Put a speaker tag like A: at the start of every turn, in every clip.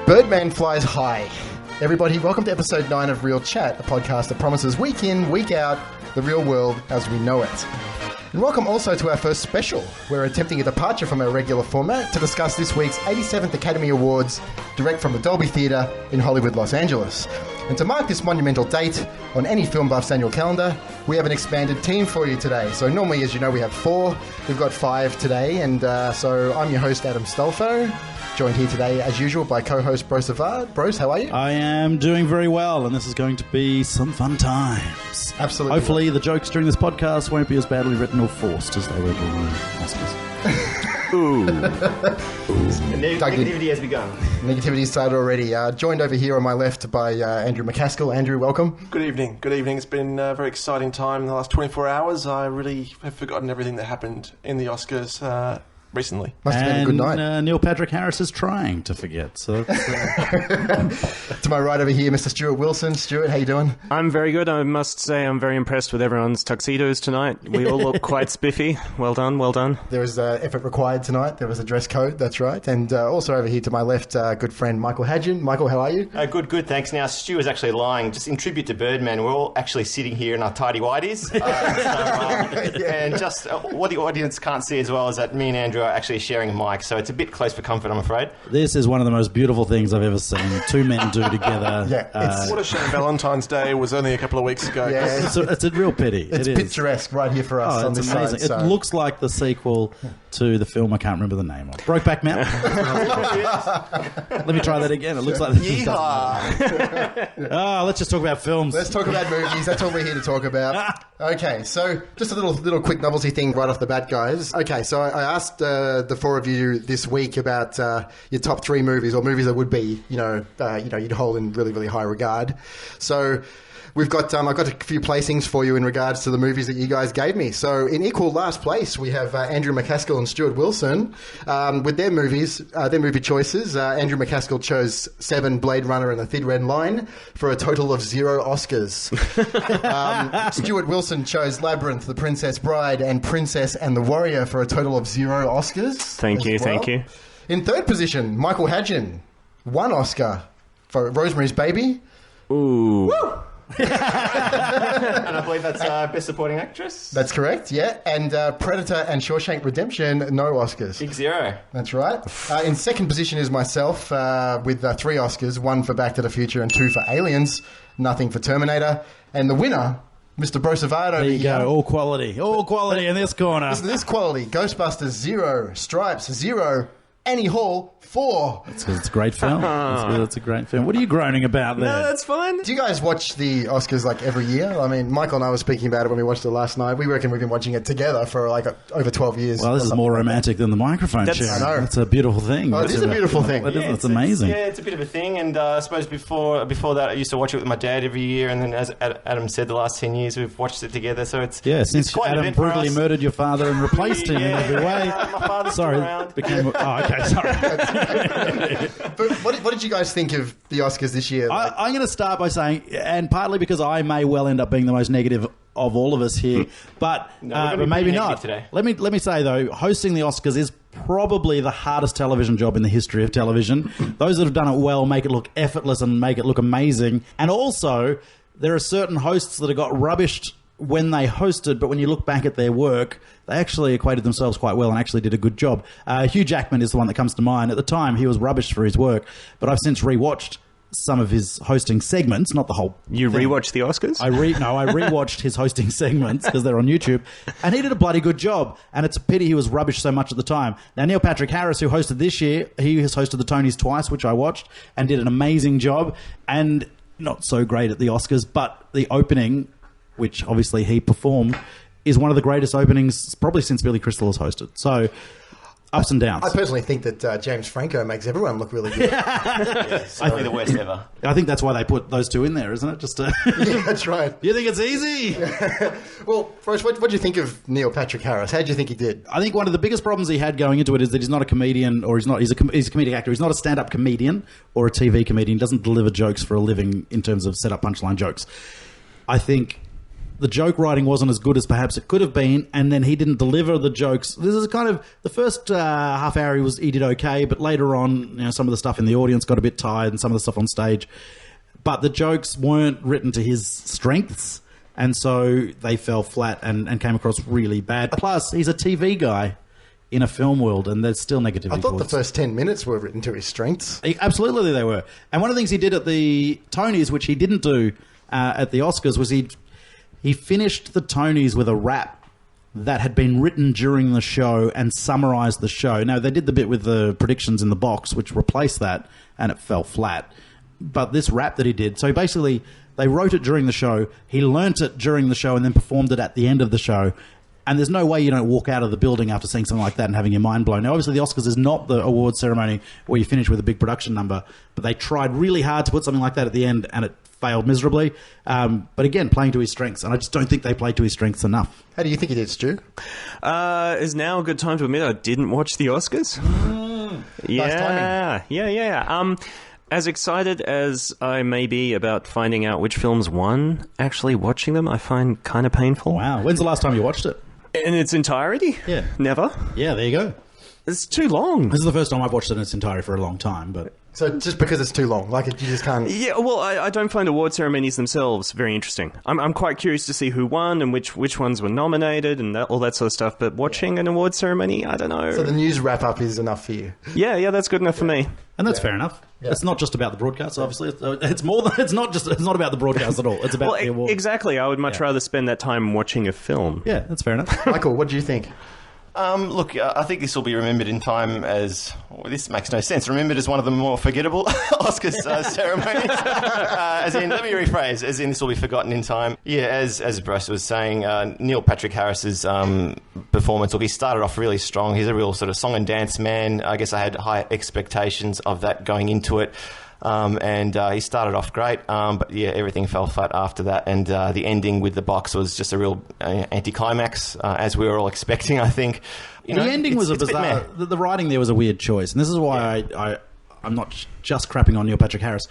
A: Birdman flies high. Everybody, welcome to episode 9 of Real Chat, a podcast that promises week in, week out, the real world as we know it. And welcome also to our first special. We're attempting a departure from our regular format to discuss this week's 87th Academy Awards direct from the Dolby Theatre in Hollywood, Los Angeles. And to mark this monumental date on any film buff's annual calendar, we have an expanded team for you today. So normally, as you know, we have 4. We've got 5 today, and so I'm your host, Adam Stolfo. Joined here today, as usual, by co-host Brose Avard. Brose, how are you?
B: I am doing very well, and this is going to be some fun times.
A: Absolutely.
B: Hopefully the jokes during this podcast won't be as badly written or forced as they were during the Oscars.
C: Ooh. Negativity has begun.
A: Negativity started already. Joined over here on my left by Andrew McCaskill. Andrew, welcome.
D: Good evening. Good evening. It's been a very exciting time in the last 24 hours. I really have forgotten everything that happened in the Oscars recently.
A: Must have been a good night.
B: Neil Patrick Harris is trying to forget. So
A: to my right over here, Mr. Stuart Wilson. Stuart, how you doing?
C: I'm very good. I must say I'm very impressed with everyone's tuxedos tonight. We all look quite spiffy. Well done, well done.
A: There was effort required tonight. There was a dress code, that's right. And also over here to my left, good friend Michael Hadjion. Michael, how are you?
E: Good, thanks. Now, Stu was actually lying. Just in tribute to Birdman, we're all actually sitting here in our tidy-whities. And just what the audience can't see as well is that me and Andrew are actually sharing a mic, so it's a bit close for comfort, I'm afraid.
B: this is one of the most beautiful things I've ever seen. Two men do together.
A: Yeah,
D: What a shame Valentine's Day was only a couple of weeks ago.
A: Yeah.
B: It's a real pity.
A: It's picturesque right here for us on
B: it's
A: this
B: amazing.
A: side. So.
B: It looks like the sequel to the film I can't remember the name of. Brokeback Mountain. Let me try that again. It looks like this. Let's just talk about films.
A: Let's talk about movies. That's what we're here to talk about. Okay, so just a little quick novelty thing right off the bat, guys. Okay, so I asked the 4 of you this week about your top 3 movies, or movies that would be, you'd hold in really, really high regard. So we've got I've got a few placings for you in regards to the movies that you guys gave me. So in equal last place, we have Andrew McCaskill and Stuart Wilson with their movies, their movie choices. Andrew McCaskill chose 7, Blade Runner and A Thin Red Line for a total of 0 Oscars. Stuart Wilson chose Labyrinth, The Princess Bride, and Princess and the Warrior for a total of 0 Oscars.
C: Thank you.
A: In third position, Michael Hadjion, 1 Oscar for Rosemary's Baby.
C: Ooh.
A: Woo!
E: And I believe that's Best Supporting Actress.
A: That's correct, yeah. And Predator and Shawshank Redemption, no Oscars.
E: Big 0.
A: That's right. In second position is myself with 3 Oscars, 1 for Back to the Future and 2 for Aliens, nothing for Terminator. And the winner, Mr. Brose Avard over
B: There you
A: here.
B: go. All quality in this corner.
A: Listen to this quality. Ghostbusters, 0. Stripes, 0. Annie Hall, 4.
B: That's because it's a great film. It's a great film. What are you groaning about there?
C: No, that's fine.
A: Do you guys watch the Oscars like every year? I mean, Michael and I were speaking about it when we watched it last night. We reckon we've been watching it together for like over 12 years.
B: Well, this is more romantic than the microphone sharing.
A: I know.
B: It's a beautiful thing.
A: Oh, it is a beautiful thing.
B: It's amazing.
E: It's a bit of a thing, and I suppose before that I used to watch it with my dad every year, and then as Adam said, the last 10 years we've watched it together, so it's
B: since
E: quite
B: Adam brutally murdered your father and replaced him in every way.
E: My father's still around.
A: But what did you guys think of the Oscars this year?
B: I'm going to start by saying, and partly because I may well end up being the most negative of all of us here, but maybe not.
E: Today.
B: Let me say though, hosting the Oscars is probably the hardest television job in the history of television. Those that have done it well make it look effortless and make it look amazing. And also, there are certain hosts that have got rubbished when they hosted, but when you look back at their work, they actually equated themselves quite well and actually did a good job. Hugh Jackman is the one that comes to mind. At the time, he was rubbish for his work, but I've since rewatched some of his hosting segments, not the whole
C: You
B: thing.
C: rewatched the Oscars?
B: I rewatched his hosting segments because they're on YouTube, and he did a bloody good job. And it's a pity he was rubbish so much at the time. Now, Neil Patrick Harris, who hosted this year, he has hosted the Tonys twice, which I watched, and did an amazing job. And not so great at the Oscars, but the opening, which obviously he performed, is one of the greatest openings probably since Billy Crystal has hosted. So, ups and downs.
A: I personally think that James Franco makes everyone look really good.
E: Definitely the worst ever.
B: I think that's why they put those two in there, isn't it? Just to
A: Yeah, that's right.
B: You think it's easy?
A: Well, Bruce, what do you think of Neil Patrick Harris? How do you think he did?
B: I think one of the biggest problems he had going into it is that he's not a comedian, or he's a comedic actor. He's not a stand-up comedian or a TV comedian. He doesn't deliver jokes for a living in terms of set-up punchline jokes. I think the joke writing wasn't as good as perhaps it could have been, and then he didn't deliver the jokes. This is kind of the first half hour he did okay, but later on, some of the stuff in the audience got a bit tired, and some of the stuff on stage. But the jokes weren't written to his strengths, and so they fell flat and came across really bad. Plus, he's a TV guy in a film world, and there's still negativity.
A: I thought the first 10 minutes were written to his strengths.
B: Absolutely, they were. And one of the things he did at the Tonys, which he didn't do at the Oscars, was he finished the Tonys with a rap that had been written during the show and summarised the show. Now, they did the bit with the predictions in the box, which replaced that, and it fell flat. But this rap that he did, so basically, they wrote it during the show, he learnt it during the show, and then performed it at the end of the show. And there's no way you don't walk out of the building after seeing something like that and having your mind blown. Now, obviously, the Oscars is not the awards ceremony where you finish with a big production number, but they tried really hard to put something like that at the end, and it failed miserably. But again, playing to his strengths, and I just don't think they played to his strengths enough.
A: How do you think he did, Stu?
C: Is now a good time to admit I didn't watch the Oscars? Yeah. As excited as I may be about finding out which films won, actually watching them I find kind of painful.
B: Wow. When's the last time you watched it?
C: In its entirety?
B: Yeah.
C: Never.
B: Yeah, there you go.
C: It's too long.
B: This is the first time I've watched it in its entirety for a long time, but...
A: So just because it's too long, you just can't...
C: Yeah, well, I don't find award ceremonies themselves very interesting. I'm quite curious to see who won and which ones were nominated and all that sort of stuff, but watching an award ceremony, I don't know.
A: So the news wrap-up is enough for you?
C: Yeah, that's good enough for me.
B: And that's fair enough. Yeah. It's not just about the broadcast, obviously. It's more than it's not about the broadcast at all. It's about the award.
C: Exactly. I would much rather spend that time watching a film.
B: Yeah, that's fair enough.
A: Michael, what do you think?
E: Look, I think this will be remembered in time as... Well, this makes no sense. Remembered as one of the more forgettable Oscars ceremonies. Let me rephrase. As in, this will be forgotten in time. Yeah, as Brose was saying, Neil Patrick Harris's performance, he started off really strong. He's a real sort of song and dance man. I guess I had high expectations of that going into it. And he started off great, but yeah, everything fell flat after that, and the ending with the box was just a real anticlimax, as we were all expecting, I think.
B: The ending was a bizarre... The writing there was a weird choice, and this is why I'm not just crapping on Neil Patrick Harris.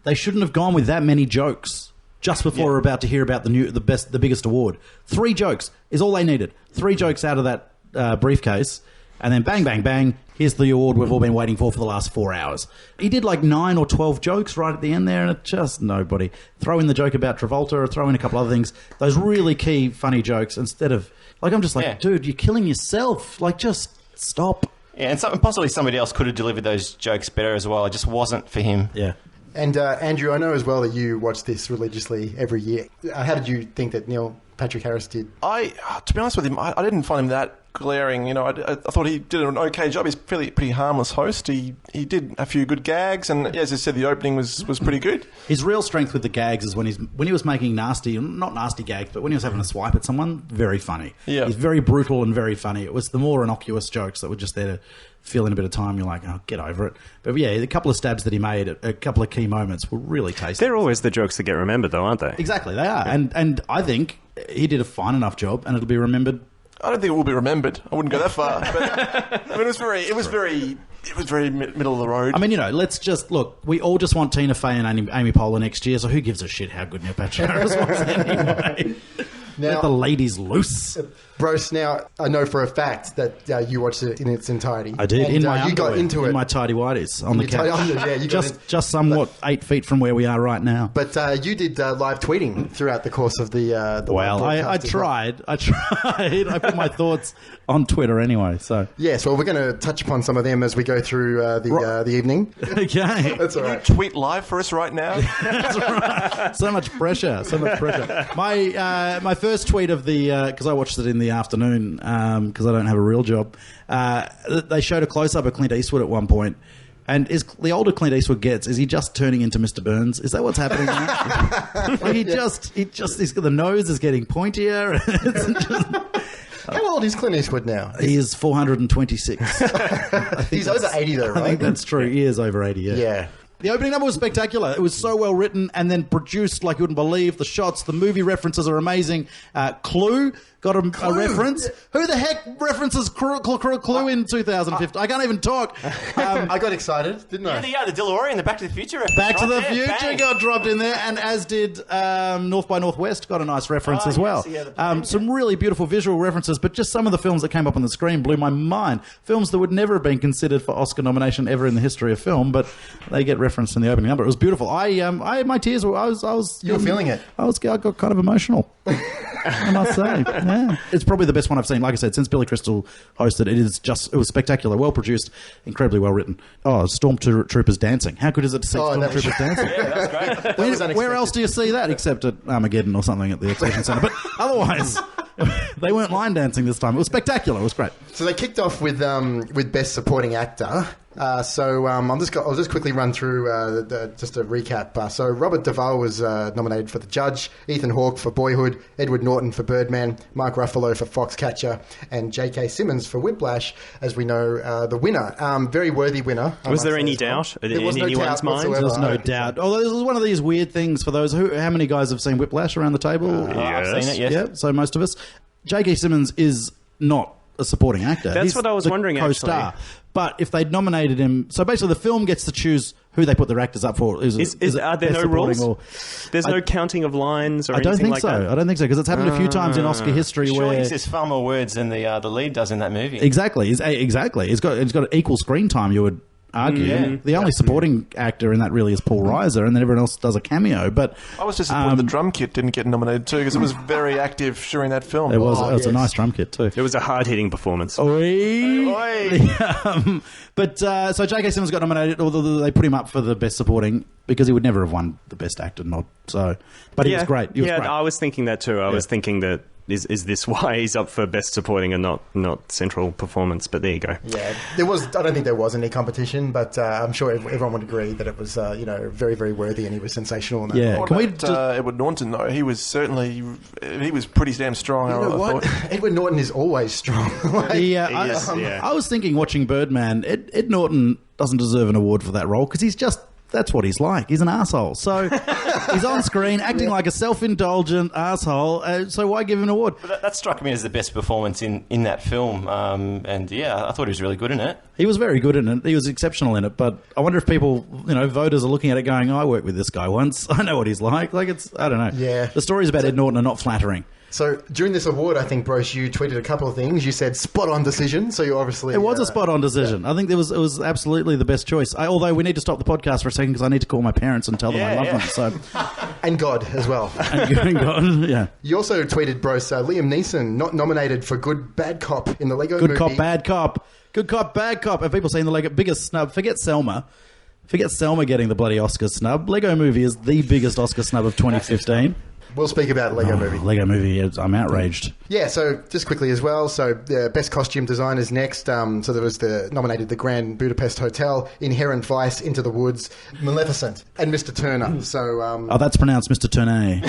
B: They shouldn't have gone with that many jokes just before we're about to hear about the biggest award. 3 jokes is all they needed. 3 jokes out of that briefcase, and then bang, bang, bang, here's the award we've all been waiting for the last 4 hours. He did 9 or 12 jokes right at the end there, and it just nobody. Throw in the joke about Travolta, or throw in a couple other things. Those really key, funny jokes, instead of... I'm just dude, you're killing yourself. Just stop.
E: Yeah, and possibly somebody else could have delivered those jokes better as well. It just wasn't for him.
B: Yeah.
A: And Andrew, I know as well that you watch this religiously every year. How did you think that Neil Patrick Harris did?
D: To be honest with him, I didn't find him that glaring. I thought he did an okay job. He's pretty harmless host. He did a few good gags, and as I said, the opening was pretty good.
B: His real strength with the gags is when he was making not nasty gags, but when he was having a swipe at someone, very funny.
D: Yeah.
B: He's very brutal and very funny. It was the more innocuous jokes that were just there to fill in a bit of time. You're like, oh, get over it. But yeah, the couple of stabs that he made at a couple of key moments were really tasty.
C: They're always the jokes that get remembered, though, aren't they?
B: Exactly, they are. And I think he did a fine enough job, and it'll be remembered.
D: I don't think it will be remembered. I wouldn't go that far. But it was very middle of the road.
B: I mean, let's just look. We all just want Tina Fey and Amy Poehler next year. So who gives a shit how good Neil Patrick Harris was anyway? Now, let the ladies loose.
A: Brose, now I know for a fact that you watched it in its entirety.
B: I did,
A: and,
B: in my
A: you got into it.
B: In my tidy whities on the couch.
A: You
B: just somewhat 8 feet from where we are right now.
A: But you did live tweeting throughout the course of the
B: well, I tried. I put my thoughts on Twitter anyway. So
A: yes, well, we're going to touch upon some of them as we go through the evening.
B: Okay,
A: that's all right.
D: Can you tweet live for us right now?
B: That's right. So much pressure. My first tweet of the because I watched it in the afternoon because I don't have a real job. They showed a close up of Clint Eastwood at one point. And the older Clint Eastwood gets, is he just turning into Mr. Burns? Is that what's happening now? The nose is getting pointier.
A: How old is Clint Eastwood now?
B: He is 426.
A: He's over 80 though, right?
B: I think that's true. He is over 80, yeah.
A: Yeah.
B: The opening number was spectacular. It was so well written and then produced like you wouldn't believe. The shots, the movie references are amazing. Clue got a reference. Who the heck references Clue in 2015? I can't even talk.
A: I got excited, didn't I?
E: Yeah, the DeLorean, the Back to the Future reference.
B: Back to
E: right
B: the
E: there,
B: Future
E: bang.
B: got dropped in there, and as did North by Northwest got a nice reference as well.
E: yes, yeah,
B: Some really beautiful visual references, but just some of the films that came up on the screen blew my mind. Films that would never have been considered for Oscar nomination ever in the history of film, but they get referenced in the opening number. It was beautiful. I had my tears. I was.
A: You were feeling it.
B: I got kind of emotional. I must say, yeah, it's probably the best one I've seen. Like I said, since Billy Crystal hosted, it was spectacular, well produced, incredibly well written. Oh, stormtroopers dancing! How good is it to see stormtroopers dancing?
E: Yeah, that's great.
B: Where else do you see that except at Armageddon or something at the Exhibition Centre? But otherwise, they weren't line dancing this time. It was spectacular. It was great.
A: So they kicked off with Best Supporting Actor. I'll just quickly run through just a recap. So Robert Duvall was nominated for The Judge, Ethan Hawke for Boyhood, Edward Norton for Birdman, Mark Ruffalo for Foxcatcher, and J.K. Simmons for Whiplash, as we know, the winner. Very worthy winner.
C: Was there any doubt in
A: There was no
C: anyone's
A: doubt
C: mind?
A: whatsoever.
B: There's no doubt. Although this is one of these weird things for those how many guys have seen Whiplash around the table?
E: I've seen it, yes.
B: Yeah, so most of us. J.K. Simmons is not a supporting actor.
C: That's
B: He's
C: what I was
B: the
C: wondering,
B: co-star.
C: actually.
B: But if they'd nominated him, so basically the film gets to choose who they put their actors up for.
C: Are there
B: best
C: no
B: supporting
C: rules? There's no counting of lines or
B: I don't
C: anything
B: think
C: like
B: so.
C: that?
B: I don't think so, because it's happened a few times in Oscar history
E: Surely
B: where
E: he says far more words than the lead does in that movie.
B: exactly. He's got equal screen time, you would argue.
E: Yeah.
B: The only supporting actor in that really is Paul Reiser, and then everyone else does a cameo. But
D: I was disappointed the drum kit didn't get nominated too, because it was very active during that film.
B: it was a
A: yes.
B: nice drum kit too.
C: It was a hard-hitting performance.
B: But so J.K. Simmons got nominated, although they put him up for the best supporting because he would never have won the best actor nod. So, but he was great. He was great.
C: I was thinking that too. I was thinking that is this why he's up for best supporting and not central performance? But there you go.
A: Yeah, there was. I don't think there was any competition, but I'm sure everyone would agree that it was, very, very worthy, and he was sensational. In that
B: Yeah.
A: role.
D: What about Edward Norton, though? He was pretty damn strong.
A: You know what? Edward Norton is always strong.
B: I was thinking, watching Birdman, Ed Norton doesn't deserve an award for that role because that's what he's like. He's an asshole. So he's on screen acting like a self-indulgent asshole. So why give him an award?
E: But that struck me as the best performance in that film. I thought he was really good in it.
B: He was very good in it. He was exceptional in it. But I wonder if people, voters are looking at it going, I worked with this guy once. I know what he's like. I don't know.
A: Yeah.
B: The stories about Ed Norton are not flattering.
A: So during this award, I think, Brose, you tweeted a couple of things. You said spot-on decision, so you obviously...
B: It was a spot-on decision. I think it was absolutely the best choice. Although we need to stop the podcast for a second because I need to call my parents and tell them I love them. So.
A: And God as well.
B: And God, yeah.
A: You also tweeted, Brose, Liam Neeson not nominated for Good Bad Cop in the Lego movie.
B: Good cop, bad cop. Good cop, bad cop. And people saying the Lego biggest snub. Forget Selma getting the bloody Oscar snub. Lego Movie is the biggest Oscar snub of 2015.
A: We'll speak about Lego Movie.
B: Lego Movie, I'm outraged.
A: Yeah, so just quickly as well. So best costume design is next. So there was nominated the Grand Budapest Hotel, Inherent Vice, Into the Woods, Maleficent, and Mr. Turner. So
B: that's pronounced Mr. Turner.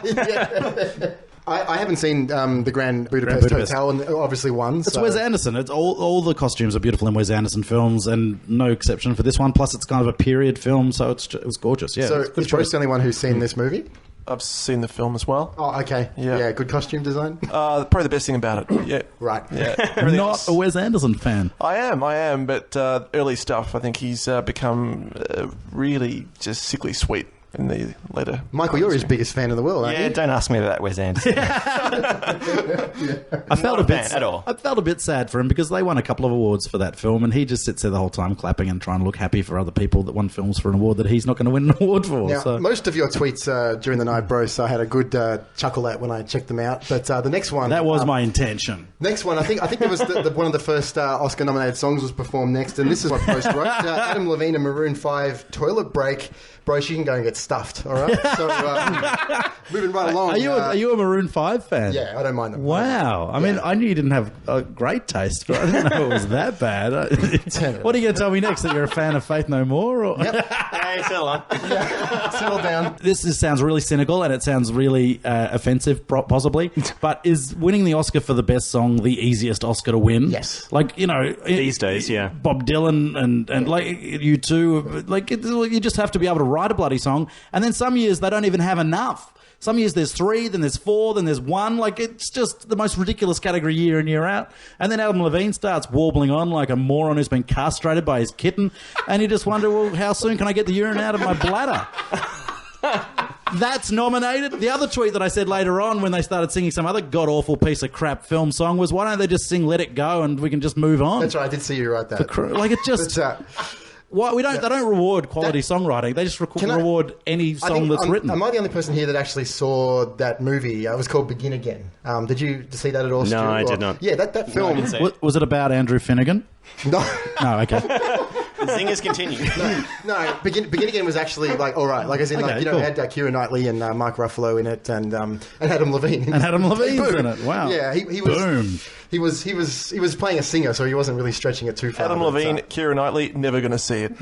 A: yeah. I haven't seen the Grand Budapest Hotel, and obviously won.
B: It's Wes Anderson. It's all the costumes are beautiful in Wes Anderson films, and no exception for this one. Plus, it's kind of a period film, so it was gorgeous. Yeah.
A: So
B: good
A: is Bruce the only one who's seen this movie?
D: I've seen the film as well.
A: Oh, okay.
D: Yeah.
A: Good costume design.
D: Probably the best thing about it. Yeah.
A: Right.
D: Yeah.
B: Not a Wes Anderson fan.
D: I am, but early stuff, I think he's become really just sickly sweet in the later.
A: Michael, you're his biggest fan in the world, aren't you?
E: Don't ask me about Wes Anderson.
B: I felt
E: I
B: felt a bit sad for him because they won a couple of awards for that film, and he just sits there the whole time clapping and trying to look happy for other people that won films for an award that he's not going to win an award for.
A: Now, most of your tweets during the night, Brose, I had a good chuckle at when I checked them out. But the next one,
B: that was my intention.
A: Next one, I think there was one of the first Oscar-nominated songs was performed next, and this is what Brose wrote: Adam Levine and Maroon 5, "Toilet Break." Brose, you can go and get gets stuffed. All right, so moving right along.
B: Are you a Maroon 5 fan?
A: Yeah, I don't mind them.
B: Wow. I mean, I knew you didn't have a great taste, but I didn't know it was that bad. What are you going to tell me next? That you're a fan of Faith No More? Or?
A: Yep.
E: Hey, settle on.
A: Settle down.
B: This sounds really cynical and it sounds really offensive, possibly. But is winning the Oscar for the best song the easiest Oscar to win?
A: Yes.
B: Like,
C: These days, yeah.
B: Bob Dylan and like you two, like you just have to be able to write a bloody song. And then some years they don't even have enough. Some years there's 3, then there's 4, then there's 1. Like, it's just the most ridiculous category year in, year out. And then Adam Levine starts warbling on like a moron who's been castrated by his kitten. And you just wonder, well, how soon can I get the urine out of my bladder? That's nominated. The other tweet that I said later on when they started singing some other god-awful piece of crap film song was, why don't they just sing Let It Go and we can just move on?
A: That's right. I did see you write that.
B: Like, it just... Why they don't reward quality songwriting. They just reward any song that's written.
A: Am I the only person here that actually saw that movie? It was called Begin Again. Did you see that at all, Stuart?
C: No, I did not.
A: Yeah, that film...
B: Was it about Andrew Finnegan?
A: No.
B: No, okay.
E: The zingers continue.
A: No, Begin Again was actually like all right. Like as in,
B: Okay,
A: it
B: cool.
A: had Keira Knightley and Mark Ruffalo in it, and Adam Levine.
B: And Adam Levine's
A: Boom.
B: in it. Wow.
A: Yeah, he was.
B: Boom.
A: He was playing a singer, so he wasn't really stretching it too far.
D: Adam Levine, Keira Knightley, never going to see it.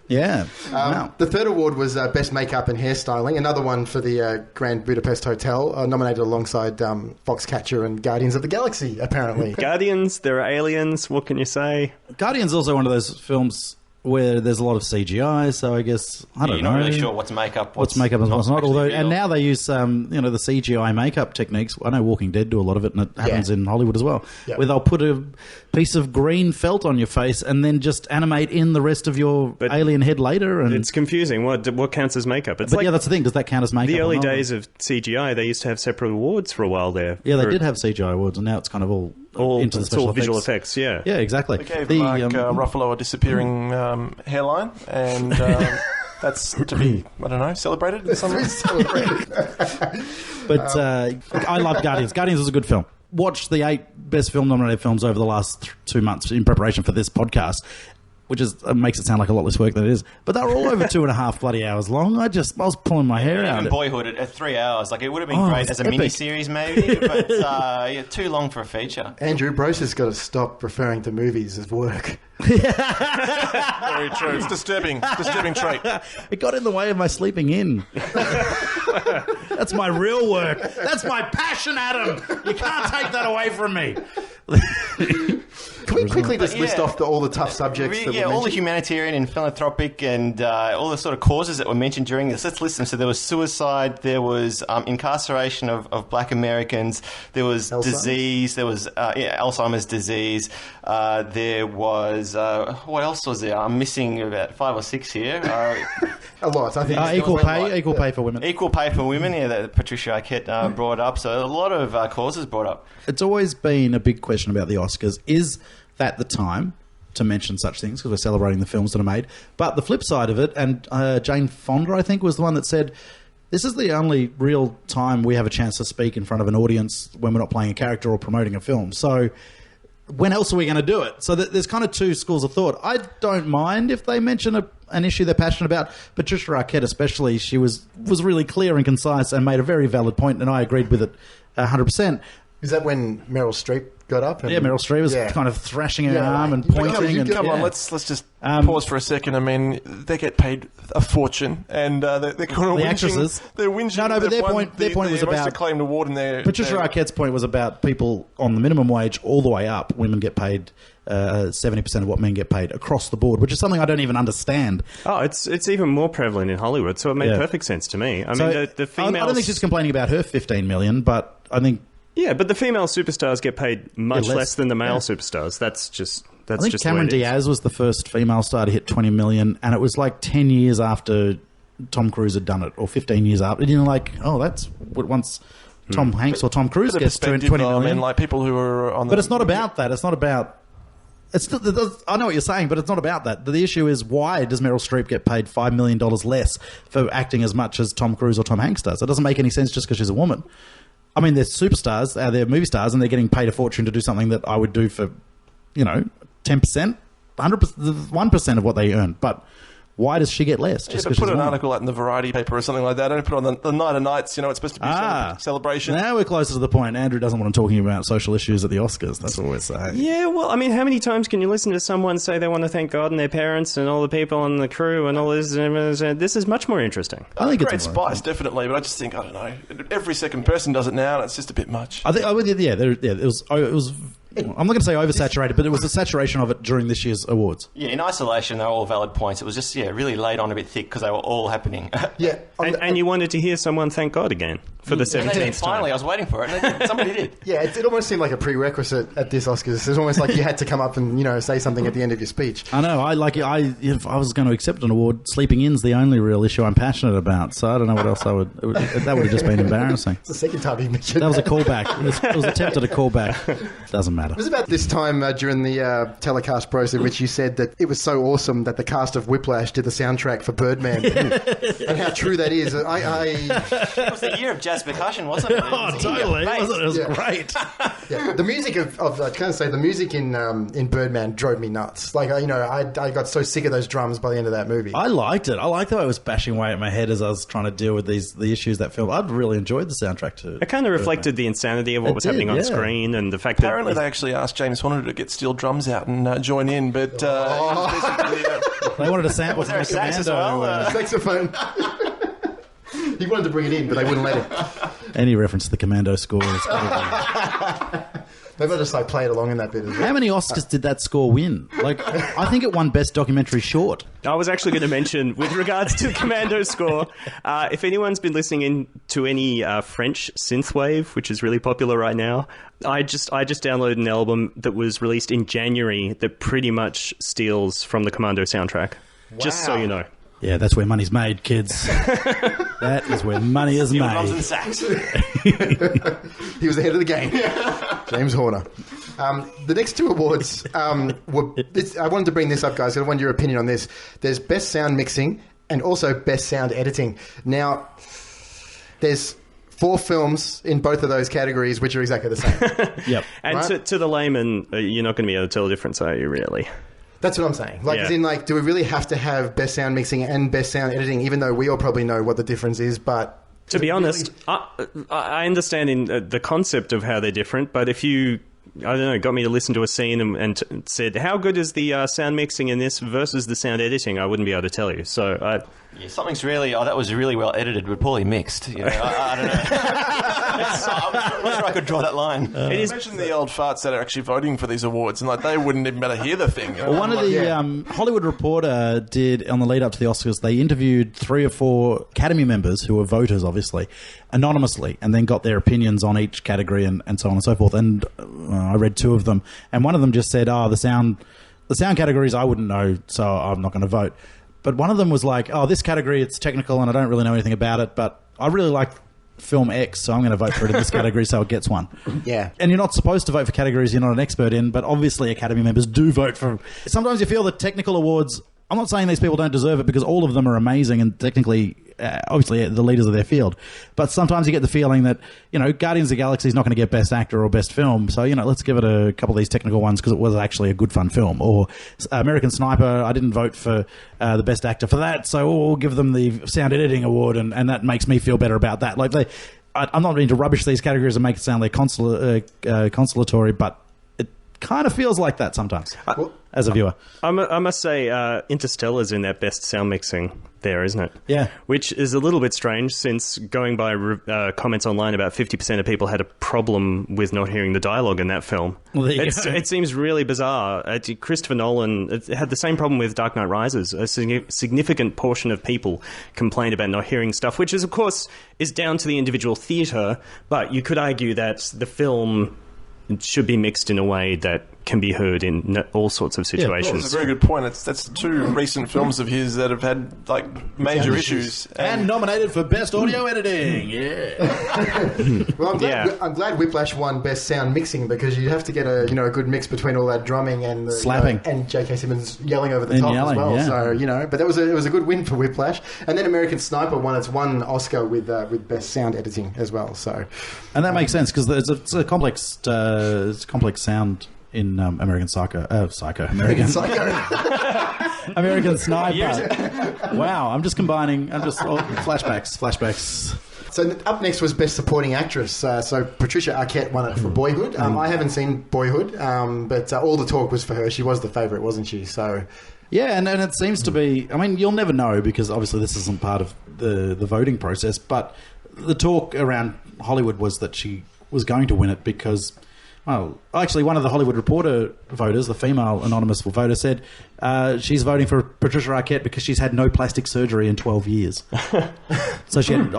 B: Yeah. Wow.
A: The third award was Best Makeup and Hairstyling, another one for the Grand Budapest Hotel, nominated alongside Foxcatcher and Guardians of the Galaxy, apparently.
C: Guardians, there are aliens. What can you say?
B: Guardian's also one of those films where there's a lot of CGI, so I guess I don't know.
E: You're not really sure what's makeup,
B: what's makeup and what's not.
E: actually
B: Although,
E: real.
B: and now they use the CGI makeup techniques. I know Walking Dead do a lot of it, and it happens in Hollywood as well,
A: Yep.
B: where they'll put a piece of green felt on your face and then just animate in the rest of your alien head later. And
C: It's confusing. What counts as makeup? It's
B: but
C: like
B: yeah, that's the thing. Does that count as makeup?
C: the
B: or
C: early
B: not?
C: days of CGI. They used to have separate awards for a while there.
B: Yeah, they
C: for
B: did have CGI awards, and now it's kind of all into the
C: it's
B: special
C: all visual effects. Yeah.
B: Yeah, exactly.
D: They gave Mark Ruffalo a disappearing hairline, and that's to be, I don't know, celebrated in some way.
B: But I love Guardians. Guardians was a good film. Watched the 8 best film nominated films over the last 2 months in preparation for this podcast, which makes it sound like a lot less work than it is. But they were all over 2.5 bloody hours long. I was pulling my hair out.
E: Even Boyhood at 3 hours. Like, it would have been great as a
B: epic.
E: mini-series maybe, but too long for a feature.
A: Andrew, Brose has got to stop referring to movies as work.
D: Very true. It's disturbing trait.
B: It got in the way of my sleeping in. That's my real work. That's my passion, Adam. You can't take that away from me.
A: Can we quickly just list off all the tough subjects that we
E: all the
A: mentioned?
E: humanitarian and philanthropic and all the sort of causes that were mentioned during this. Let's list them. So there was suicide, there was incarceration of black Americans, there was disease, there was Alzheimer's disease, there was, what else was there? I'm missing about 5 or 6 here.
A: A lot, I think.
B: Equal pay for women.
E: Equal pay for women, that Patricia Arquette brought up. So a lot of causes brought up.
B: It's always been a big question about the Oscars. Is that the time to mention such things because we're celebrating the films that are made? But the flip side of it, and Jane Fonda, I think, was the one that said, this is the only real time we have a chance to speak in front of an audience when we're not playing a character or promoting a film. So when else are we going to do it? So there's kind of 2 schools of thought. I don't mind if they mention an issue they're passionate about. Patricia Arquette especially, she was really clear and concise and made a very valid point, and I agreed with it 100%.
A: Is that when Meryl Streep got up?
B: Yeah, Meryl Streep was kind of thrashing her arm and pointing.
D: Come on, let's just pause for a second. I mean, they get paid a fortune, and they're kind of whinging.
B: Actresses.
D: They're whinging.
B: No, but their point was about
D: most acclaimed award in their.
B: Patricia Arquette's point was about people on the minimum wage all the way up. Women get paid 70% of what men get paid across the board, which is something I don't even understand.
C: Oh, it's even more prevalent in Hollywood, so it made perfect sense to me. I mean, the females...
B: I don't think she's complaining about her $15 million, but I think...
C: Yeah, but the female superstars get paid much
B: less.
C: less than the male superstars. That's just
B: I think
C: just
B: Cameron
C: the way it is.
B: Diaz was the first female star to hit 20 million, and it was like 10 years after Tom Cruise had done it, or 15 years after. And you're like, oh, that's what once Tom Hanks or Tom Cruise gets 20 million.
D: I mean, like people who are on the...
B: But it's not about that. It's not about... I know what you're saying, but it's not about that. The issue is, why does Meryl Streep get paid $5 million less for acting as much as Tom Cruise or Tom Hanks does? It doesn't make any sense just because she's a woman. I mean, they're superstars, they're movie stars, and they're getting paid a fortune to do something that I would do for, 10%, 100%, 1% of what they earn. But why does she get less?
D: Yeah,
B: Just
D: but
B: 'cause
D: put
B: she's
D: an
B: won?
D: article out in the Variety paper or something like that. Don't put on the Night of Nights. It's supposed to be a celebration.
B: Now we're closer to the point. Andrew doesn't want to talking about social issues at the Oscars. That's what we're saying.
C: Yeah, well, I mean, how many times can you listen to someone say they want to thank God and their parents and all the people on the crew and all this? This is much more interesting.
B: I think
D: Great
B: it's
D: spice, definitely, but I just think, I don't know, every second person does it now, and it's just a bit much.
B: I think, it was. I'm not going to say oversaturated, but it was a saturation of it during this year's awards.
E: Yeah, in isolation, they were all valid points. It was just, really laid on a bit thick because they were all happening.
A: Yeah.
C: And you wanted to hear someone thank God again for the
E: And they did,
C: 17th
E: finally, I
C: time.
E: was waiting for it. And somebody did.
A: Yeah, it almost seemed like a prerequisite at this Oscars. It's almost like you had to come up and, say something at the end of your speech.
B: I know. If I was going to accept an award, Sleeping In's the only real issue I'm passionate about. So I don't know what else that would have just been embarrassing.
A: It's the second time you mentioned
B: That was a callback. It was attempted a callback. Doesn't matter.
A: It was about this time during the telecast, Brose, in which you said that it was so awesome that the cast of Whiplash did the soundtrack for Birdman. And how true that is.
E: It was the year of jazz percussion, wasn't it?
B: Oh, totally. Wasn't it? It was great.
A: Yeah, the music I can't say the music in Birdman drove me nuts. Like I got so sick of those drums by the end of that movie.
B: I liked it. I liked the way it was bashing away at my head as I was trying to deal with the issues that film. I'd really enjoyed the soundtrack too.
C: It kind of reflected the insanity of what was happening on screen and the fact that...
D: Apparently, they actually asked James Horner to get steel drums out and join in, but
B: They wanted a sample
E: Was there
B: from
E: a sax as
B: Commando.
E: well?
A: Saxophone. He wanted to bring it in, but they wouldn't let him.
B: Any reference to the Commando score is probably...
A: Maybe I'll just play it along in that bit as well.
B: How many Oscars did that score win? I think it won Best Documentary Short.
C: I was actually going to mention, with regards to Commando score, if anyone's been listening in to any French synthwave, which is really popular right now, I just downloaded an album that was released in January that pretty much steals from the Commando soundtrack. Just so you know.
B: Yeah, that's where money's made, kids. That is where money is
E: Steel drums
B: made.
E: and sax.
A: He was ahead of the game. James Horner. The next two awards were... I wanted to bring this up, guys. I want your opinion on this. There's Best Sound Mixing and also Best Sound Editing. Now, there's 4 films in both of those categories which are exactly the same.
B: Yep.
C: And
A: Right.
C: to the layman, you're not going to be able to tell the difference, are you, really?
A: That's what I'm saying.
C: Yeah.
A: As in, do we really have to have Best Sound Mixing and Best Sound Editing, even though we all probably know what the difference is, but...
C: To be honest, I understand in the concept of how they're different, but if you, I don't know, got me to listen to a scene and said, how good is the sound mixing in this versus the sound editing, I wouldn't be able to tell you. So
E: Yeah, something's really... that was really well edited, but poorly mixed. I don't know. I'm not sure I could draw that line.
C: it is.
D: imagine the old farts that are actually voting for these awards, and they wouldn't even be able to hear the thing.
B: Well, one of the Hollywood Reporter did, on the lead up to the Oscars, they interviewed 3 or 4 Academy members who were voters, obviously, anonymously, and then got their opinions on each category and so on and so forth. And I read 2 of them, and one of them just said, the sound categories I wouldn't know, so I'm not going to vote. But one of them was like, this category, it's technical and I don't really know anything about it, but I really like film X, so I'm going to vote for it in this category so it gets one.
A: Yeah.
B: And you're not supposed to vote for categories you're not an expert in, but obviously Academy members do vote for... Sometimes you feel that technical awards... I'm not saying these people don't deserve it because all of them are amazing and technically, obviously, the leaders of their field. But sometimes you get the feeling that, Guardians of the Galaxy is not going to get Best Actor or Best Film. So, let's give it a couple of these technical ones because it was actually a good, fun film. Or American Sniper, I didn't vote for the Best Actor for that. So we'll give them the Sound Editing Award and that makes me feel better about that. I'm not meaning to rubbish these categories and make it sound like consolatory, but it kind of feels like that sometimes. As a viewer.
C: I must say, Interstellar's in that best sound mixing there, isn't it?
B: Yeah.
C: Which is a little bit strange since going by comments online, about 50% of people had a problem with not hearing the dialogue in that film.
B: Well, there you go.
C: It seems really bizarre. Christopher Nolan had the same problem with Dark Knight Rises. A significant portion of people complained about not hearing stuff, which is, of course, is down to the individual theatre, but you could argue that the film should be mixed in a way that can be heard in all sorts of situations.
D: That's a very good point. That's 2 recent films of his that have had major issues.
B: And nominated for Best Audio Editing. Yeah.
A: Well, I'm glad Whiplash won Best Sound Mixing because you have to get a good mix between all that drumming and the,
B: slapping
A: and J.K. Simmons yelling over the
B: And
A: top
B: yelling,
A: as well.
B: yeah.
A: So but it was a good win for Whiplash. And then American Sniper won its 1 Oscar with Best Sound Editing as well. So,
B: and that makes sense because it's a complex sound in American Psycho. American
A: Psycho.
B: American Sniper. Wow, I'm just flashbacks.
A: So up next was Best Supporting Actress. So Patricia Arquette won it for Boyhood. I haven't seen Boyhood, but all the talk was for her. She was the favourite, wasn't she? So
B: yeah, and it seems to be... I mean, you'll never know because obviously this isn't part of the voting process, but the talk around Hollywood was that she was going to win it because... Well, actually, one of the Hollywood Reporter voters, the female anonymous voter, said she's voting for Patricia Arquette because she's had no plastic surgery in 12 years. So she had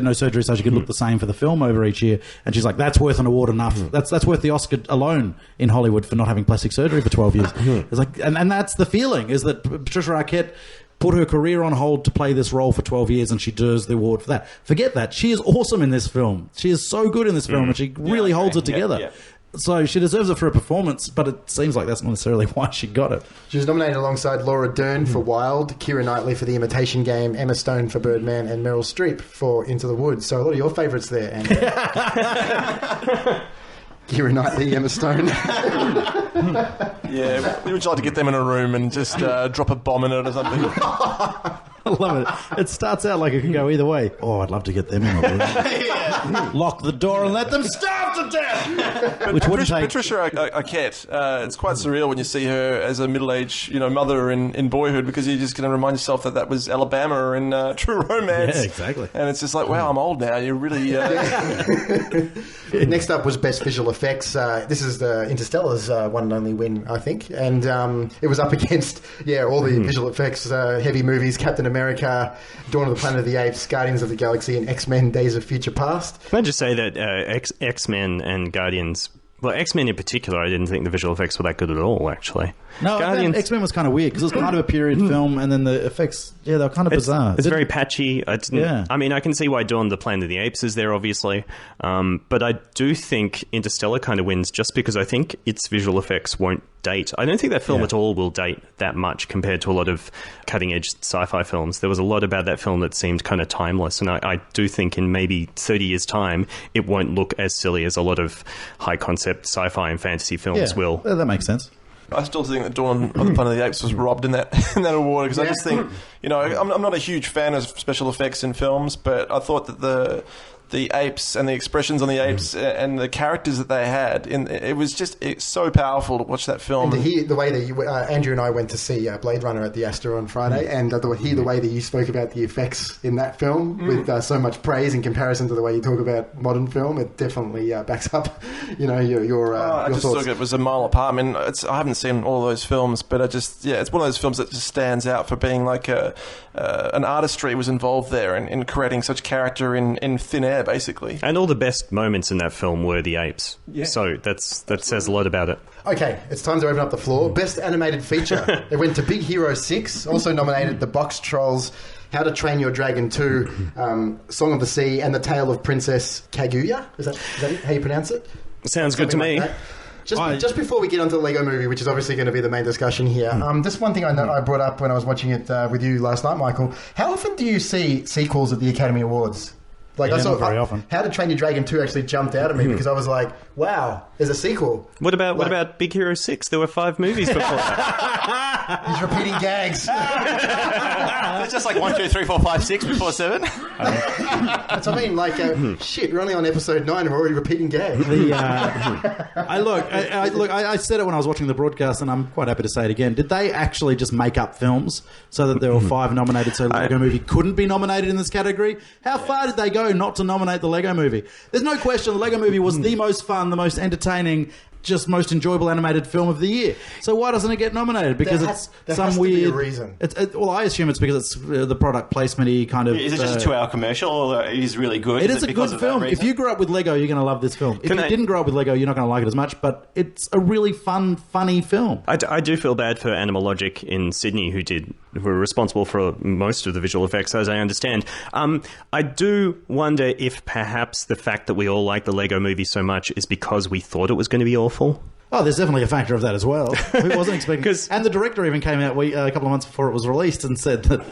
B: no surgery, so she could look the same for the film over each year. And she's like, that's worth an award enough. That's worth the Oscar alone in Hollywood for not having plastic surgery for 12 years. It's like, and that's the feeling, is that Patricia Arquette put her career on hold to play this role for 12 years and she deserves the award for that. Forget that. She is awesome in this film. She is so good in this film and she really holds it together. Yeah. So she deserves it for her performance, but it seems like that's not necessarily why she got it.
A: She was nominated alongside Laura Dern for Wild, Keira Knightley for The Imitation Game, Emma Stone for Birdman, and Meryl Streep for Into the Woods. So a lot of your favourites there, Andy. Keira Knightley, Emma Stone.
D: Yeah, would you like to get them in a room and just drop a bomb in it or something?
B: I love it. It starts out like it can go either way. Oh, I'd love to get them in a room. Lock the door and let them starve to death. Which wouldn't take...
D: Patricia Arquette, it's quite surreal when you see her as a middle-aged, mother in Boyhood, because you're just going to remind yourself that was Alabama in True Romance.
B: Yeah, exactly.
D: And it's just like, wow, I'm old now. You're really...
A: Next up was Best Visual Effects. This is Interstellar's one and only win, I think. And it was up against, all the visual effects, heavy movies, Captain America, Dawn of the Planet of the Apes, Guardians of the Galaxy, and X-Men Days of Future Past.
C: Can I just say that X-Men and Guardians... Well, X-Men in particular, I didn't think the visual effects were that good at all, actually.
B: No, X-Men was kind of weird because it was kind of a period film, and then the effects, they were kind of bizarre.
C: It's very patchy. I mean, I can see why Dawn of the Planet of the Apes is there, obviously. But I do think Interstellar kind of wins just because I think its visual effects won't date. I don't think that film at all will date that much compared to a lot of cutting-edge sci-fi films. There was a lot about that film that seemed kind of timeless, and I do think in maybe 30 years' time, it won't look as silly as a lot of high-concept sci-fi and fantasy films will.
B: Yeah, that makes sense.
D: I still think that Dawn of the Planet of the Apes was robbed in that award because I just think, I'm not a huge fan of special effects in films, but I thought that the apes and the expressions on the apes and the characters that they had, it's so powerful to watch that film.
A: And to hear the way that Andrew and I went to see Blade Runner at the Astor on Friday, and to hear the way that you spoke about the effects in that film with so much praise in comparison to the way you talk about modern film, it definitely backs up, your
D: I just
A: thoughts.
D: thought it was a mile apart. I mean, I haven't seen all those films, but it's one of those films that just stands out for being like an artistry was involved there in creating such character in thin air, basically.
C: And all the best moments in that film were the apes. Yeah. So that says a lot about it.
A: Okay, it's time to open up the floor. Best animated feature. It went to Big Hero 6, also nominated The Box Trolls, How to Train Your Dragon 2, Song of the Sea, and The Tale of Princess Kaguya. Is that how you pronounce it?
C: Sounds good to me.
A: Like just before we get onto the Lego Movie, which is obviously going to be the main discussion here, just one thing I brought up when I was watching it with you last night, Michael. How often do you see sequels at the Academy Awards? Like
B: I saw not very often.
A: How to Train Your Dragon 2 actually jumped out at me because I was like, wow, there's a sequel.
C: What about Big Hero 6? There were 5 movies before that.
A: He's repeating gags.
E: It's just like 1, 2, 3, 4, 5, 6 before 7.
A: That's what I mean. Like, shit, we're only on episode 9 and we're already repeating gags.
B: I said it when I was watching the broadcast, and I'm quite happy to say it again. Did they actually just make up films so that there were 5 nominated so the Lego Movie couldn't be nominated in this category? How far did they go not to nominate the Lego Movie? There's no question the Lego Movie was the most fun, the most entertaining, just most enjoyable animated film of the year. So why doesn't it get nominated? Because
A: there has to be a reason.
B: Well, I assume it's because it's the product placement-y kind of...
E: Is it just a 2-hour commercial, or it is really good?
B: It is a good film. If you grew up with Lego, you're going to love this film. If you didn't grow up with Lego, you're not going to like it as much, but it's a really fun, funny film.
C: I do feel bad for Animalogic in Sydney, who were responsible for most of the visual effects, as I understand. I do wonder if perhaps the fact that we all like the Lego Movie so much is because we thought it was going to be awful.
B: Oh, there's definitely a factor of that as well. Who wasn't expecting? And the director even came out a couple of months before it was released and said that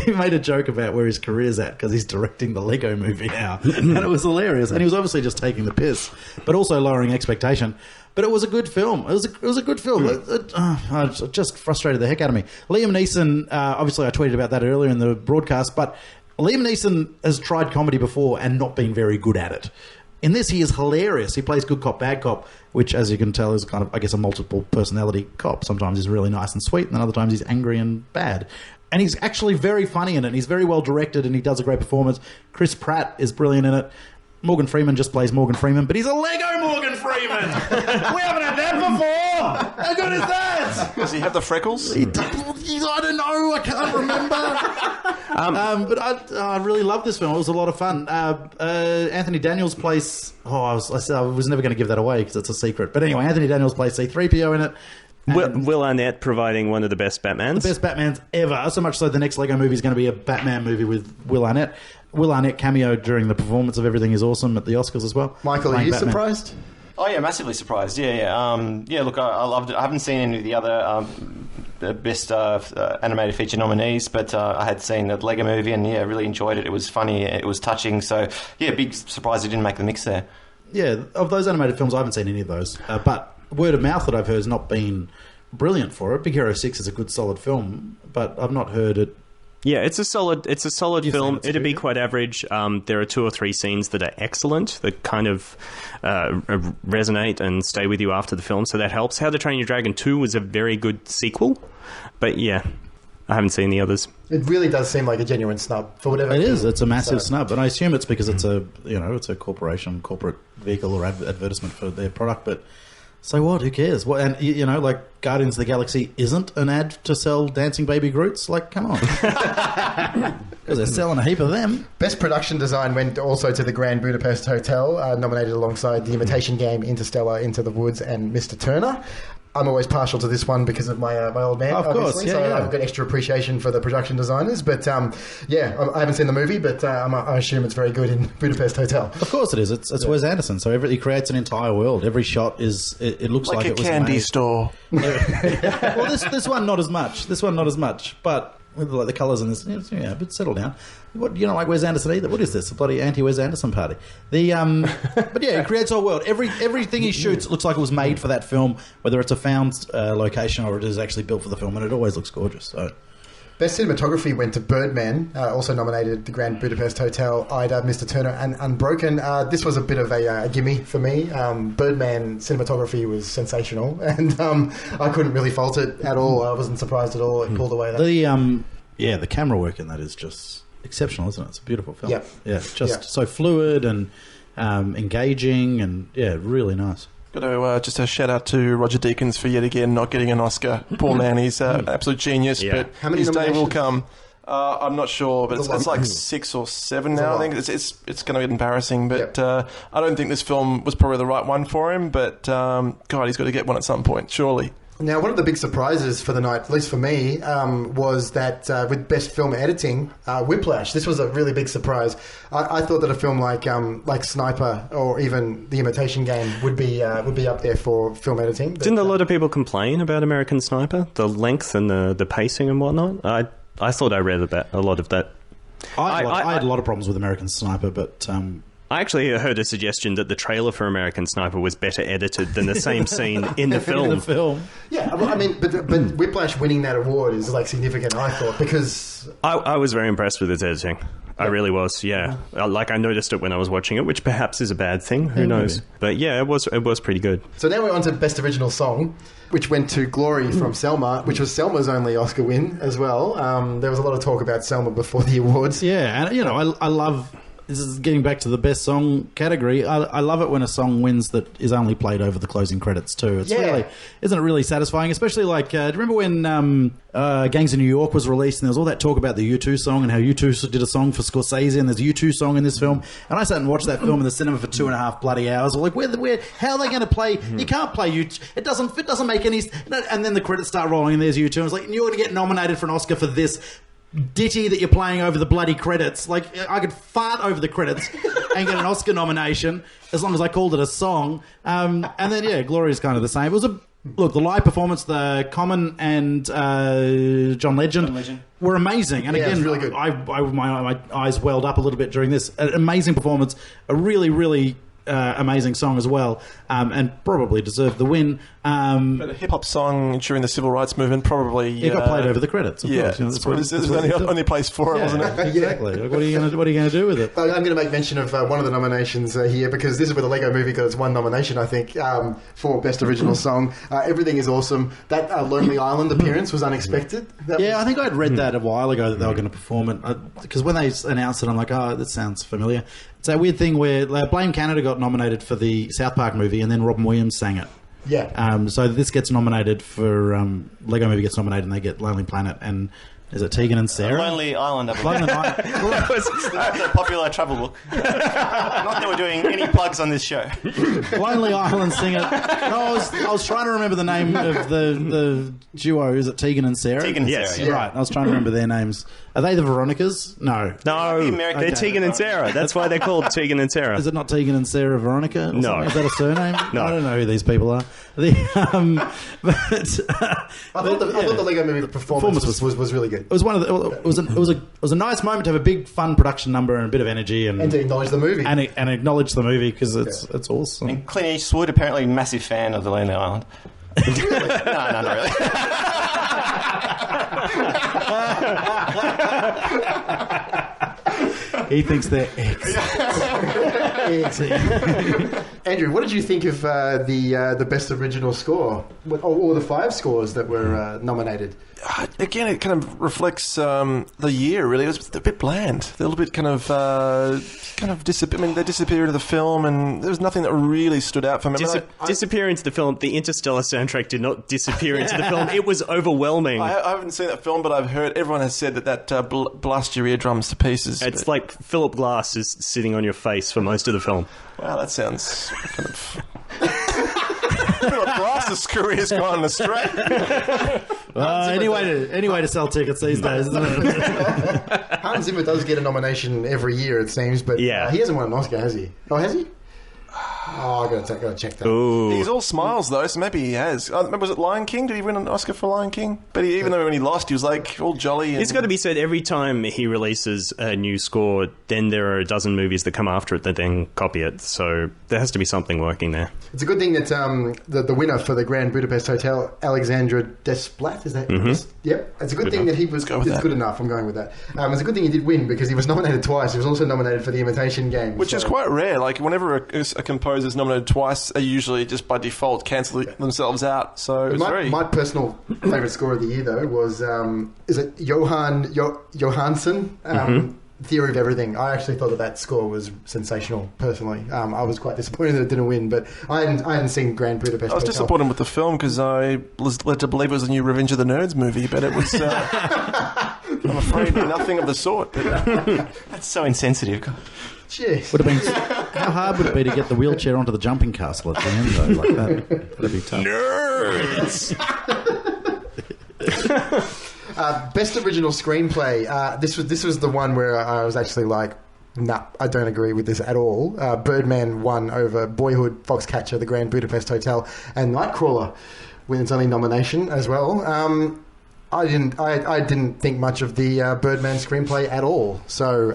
B: he made a joke about where his career's at because he's directing the Lego movie now. And it was hilarious. And he was obviously just taking the piss, but also lowering expectation. But it was a good film. It was a good film. It just frustrated the heck out of me. Liam Neeson, obviously I tweeted about that earlier in the broadcast, but Liam Neeson has tried comedy before and not been very good at it. In this, he is hilarious. He plays good cop, bad cop, which, as you can tell, is kind of, I guess, a multiple personality cop. Sometimes he's really nice and sweet, and then other times he's angry and bad. And he's actually very funny in it. And he's very well directed, and he does a great performance. Chris Pratt is brilliant in it. Morgan Freeman just plays Morgan Freeman, but he's a Lego Morgan Freeman! We haven't had that before! How good is that?
D: Does he have the freckles?
B: I don't know. I can't remember. But I really loved this film. It was a lot of fun. Anthony Daniels plays... I was never going to give that away because it's a secret. But anyway, Anthony Daniels plays C-3PO in it.
C: Will Arnett providing one of the best Batmans.
B: The best Batmans ever. So much so the next Lego movie is going to be a Batman movie with Will Arnett. Will Arnett cameoed during the performance of Everything is Awesome at the Oscars as well.
A: Michael, are you surprised?
E: Oh, yeah, massively surprised. Yeah. Look, I loved it. I haven't seen any of the other best animated feature nominees, but I had seen the Lego movie and, yeah, really enjoyed it. It was funny. It was touching. So, yeah, big surprise it didn't make the mix there. Yeah,
B: of those animated films, I haven't seen any of those. But word of mouth that I've heard has not been brilliant for it. Big Hero 6 is a good, solid film, but I've not heard it.
C: Yeah, it's a solid film. It'd be quite average. There are 2 or 3 scenes that are excellent, that kind of resonate and stay with you after the film, so that helps. How to Train Your Dragon 2 was a very good sequel, but yeah, I haven't seen the others.
A: It really does seem like a genuine snub for whatever.
B: It is. It's a massive snub, and I assume it's because it's a corporate vehicle or advertisement for their product, but. So what? Who cares? And like Guardians of the Galaxy isn't an ad to sell dancing baby Groots. Like, come on, because they're selling a heap of them.
A: Best production design went also to the Grand Budapest Hotel, nominated alongside The Imitation Game, Interstellar, Into the Woods, and Mr. Turner. I'm always partial to this one because of my old man, obviously.
B: Yeah,
A: so I've got extra appreciation for the production designers. But I haven't seen the movie, but I assume it's very good in Budapest Hotel.
B: Of course it is. It's Wes Anderson, so he creates an entire world. Every shot is it looks like it was
D: a candy
B: made.
D: store.
B: Well, this one not as much. But with like the colours in this, but settle down. What, you don't like Wes Anderson either? What is this? A bloody anti-Wes Anderson party? But yeah, he creates a whole world. Everything he shoots looks like it was made for that film, whether it's a found location or it is actually built for the film, and it always looks gorgeous. So.
A: Best cinematography went to Birdman, also nominated the Grand Budapest Hotel, Ida, Mr. Turner, and Unbroken. This was a bit of a gimme for me. Birdman cinematography was sensational, and I couldn't really fault it at all. I wasn't surprised at all. It pulled away.
B: The camera work in that is just exceptional, isn't it? It's a beautiful film. Yeah, so fluid and engaging, and really nice.
D: Got to just a shout out to Roger Deakins for yet again not getting an Oscar. Poor man, he's an absolute genius, but his day will come. I'm not sure, but it's like 6 or 7 now. I think it's going to be embarrassing, but I don't think this film was probably the right one for him. But God, he's got to get one at some point, surely.
A: Now, one of the big surprises for the night, at least for me, was that with Best Film Editing, Whiplash. This was a really big surprise. I thought that a film like Sniper or even The Imitation Game would be up there for film editing.
C: Didn't a lot of people complain about American Sniper? The length and the pacing and whatnot? I thought I read a lot of that.
B: I had a lot of problems with American Sniper, but...
C: I actually heard a suggestion that the trailer for American Sniper was better edited than the same scene in the film.
A: Yeah, well, I mean, but Whiplash winning that award is like significant, I thought, because...
C: I was very impressed with its editing. I really was, yeah. Like, I noticed it when I was watching it, which perhaps is a bad thing. Who knows? Maybe. But yeah, it was pretty good.
A: So now we're on to Best Original Song, which went to Glory from Selma, which was Selma's only Oscar win as well. There was a lot of talk about Selma before the awards.
B: Yeah, and, I love... This is getting back to the best song category. I love it when a song wins that is only played over the closing credits too. It's really, isn't it really satisfying? Especially like, do you remember when Gangs of New York was released and there was all that talk about the U2 song and how U2 did a song for Scorsese and there's a U2 song in this film? And I sat and watched that film in the cinema for 2.5 bloody hours. Like, how are they going to play? You can't play U2. It doesn't make any. And then the credits start rolling and there's U2. And it's like, you're going to get nominated for an Oscar for this. ditty that you're playing over the bloody credits. Like, I could fart over the credits and get an Oscar nomination as long as I called it a song. And then, yeah, Gloria's kind of the same. It was Look, the live performance, the Common and John Legend were amazing. And again,
A: it's really good.
B: my eyes welled up a little bit during this. An amazing performance, a really, really amazing song as well, and probably deserved the win.
D: But a hip-hop song during the civil rights movement probably...
B: It got played over the credits, of course. You know,
D: there's only place for it, wasn't it?
B: Exactly. Like, what are you going to do with it?
A: I'm going to make mention of one of the nominations here, because this is where the Lego Movie got its one nomination, I think, for Best Original Song. Everything is Awesome. That Lonely Island appearance was unexpected.
B: I think I'd read that a while ago that they were going to perform it, because when they announced it, I'm like, oh, that sounds familiar. It's that weird thing where Blame Canada got nominated for the South Park movie, and then Robin Williams sang it.
A: Yeah.
B: So this gets nominated for Lego Movie gets nominated, and they get Lonely Planet, and is it Tegan and Sarah?
E: Lonely Island.
B: Lonely Island.
E: That's a popular travel book. Not that we're doing any plugs on this show.
B: Lonely Island singer. No, I was trying to remember the name of the duo. Is it Tegan and Sarah?
E: Tegan and
C: Yes.
E: Sarah. Yeah.
B: Right. I was trying to remember their names. Are they the Veronicas? No.
C: No,
E: American-
C: they're Tegan and Sarah. That's why they're called Tegan and Sarah.
B: Is it not Tegan and Sarah Veronica? Or
C: No.
B: something? Is that a surname?
C: No.
B: I don't know who these people are. But
A: I thought the Lego Movie performance was really good.
B: It was one of the. It was a nice moment to have a big fun production number and a bit of energy and
A: to acknowledge the movie.
B: and acknowledge the movie because it's awesome.
E: And Clint Eastwood, apparently massive fan of the Lonely Island. No, not really.
B: He thinks they're
A: Andrew, what did you think of the Best Original Score? Or the 5 scores that were nominated?
D: Again, it kind of reflects the year, really. It was a bit bland. They're a little bit kind of disappear. I mean, they disappear into the film, and there was nothing that really stood out for me.
C: Disappear into the film. The Interstellar soundtrack did not disappear into the film. It was overwhelming.
D: I haven't seen that film, but I've heard everyone has said that blast your eardrums to pieces.
C: It's like Philip Glass is sitting on your face for most of the film.
D: Wow, that sounds kind of... Philip Glass's career's gone astray.
B: any way to sell tickets these days, isn't it?
A: Hans Zimmer does get a nomination every year, it seems, but
C: Yeah.
A: he hasn't won an Oscar, has he? Oh, has he? Oh, I gotta check that.
C: Ooh.
D: He's all smiles, though, so maybe he has. Was it Lion King? Did he win an Oscar for Lion King? But even though when he lost, he was like all jolly. And...
C: It's got to be said, every time he releases a new score, then there are a dozen movies that come after it that then copy it. So there has to be something working there.
A: It's a good thing that the winner for the Grand Budapest Hotel, Alexandra Desplat, is that? Yep. It's a good thing that he was. It's good enough. I'm going with that. It's a good thing he did win because he was nominated twice. He was also nominated for The Imitation Game,
D: which is quite rare. Like whenever a composer is nominated twice, they usually just by default cancel themselves out. So it was
A: my personal favourite score of the year, though, was is it Johansson? Theory of Everything. I actually thought that score was sensational. Personally, I was quite disappointed that it didn't win, but I hadn't seen Grand Budapest.
D: I was
A: Hotel.
D: disappointed with the film because I was led to believe it was a new Revenge of the Nerds movie, but it was. I'm afraid nothing of the sort. But,
E: That's so insensitive.
A: Jeez.
B: Would have been how hard would it be to get the wheelchair onto the jumping castle at the end though, like that? That'd be tough.
C: Nerds!
A: Best Original Screenplay. This was the one where I was actually like, nah, I don't agree with this at all. Birdman won over Boyhood, Foxcatcher, The Grand Budapest Hotel, and Nightcrawler with its only nomination as well. I didn't think much of the Birdman screenplay at all. So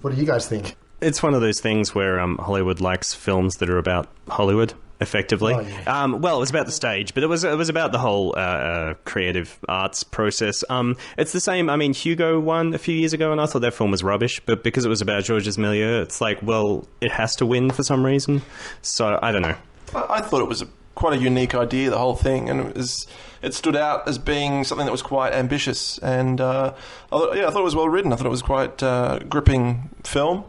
A: what do you guys think?
C: It's one of those things where Hollywood likes films that are about Hollywood. Effectively,
A: Oh, yeah.
C: well, it was about the stage, but it was about the whole creative arts process. It's the same. I mean, Hugo won a few years ago, and I thought that film was rubbish. But because it was about Georges Méliès, it's like, well, it has to win for some reason. So I don't know.
D: I thought it was quite a unique idea, the whole thing, and it stood out as being something that was quite ambitious. And I thought it was well written. I thought it was quite gripping film.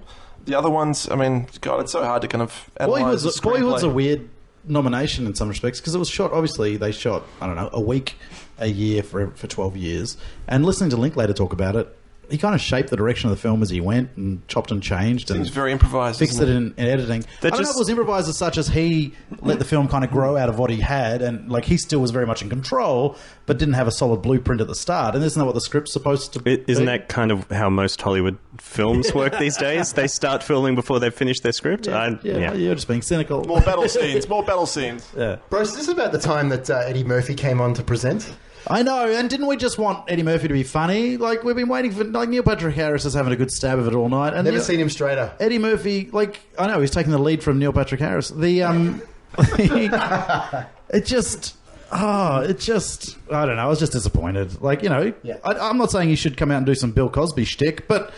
D: The other ones, I mean, God, it's so hard to kind of analyse the screenplay.
B: Boyhood's a weird nomination in some respects because it was shot. Obviously, they shot a week a year for 12 years. And listening to Linklater talk about it, he kind of shaped the direction of the film as he went and chopped and changed.
D: Seems
B: and
D: very improvised.
B: Fixed it in editing. I don't know if it was improvised as such as he let the film kind of grow out of what he had, and like he still was very much in control, but didn't have a solid blueprint at the start. And isn't that what the script's supposed to be?
C: Isn't that kind of how most Hollywood films work these days? They start filming before they've finished their script.
B: Yeah, you're just being cynical.
D: More battle scenes. More battle scenes.
B: Yeah.
A: Bruce, this is about the time that Eddie Murphy came on to present.
B: I know, and didn't we just want Eddie Murphy to be funny? Like, we've been waiting for... Like, Neil Patrick Harris is having a good stab of it all night. And
A: Never seen him straighter.
B: Eddie Murphy, like... I know, he's taking the lead from Neil Patrick Harris. It just... I don't know, I was just disappointed. Like, you know, I'm not saying he should come out and do some Bill Cosby shtick, but...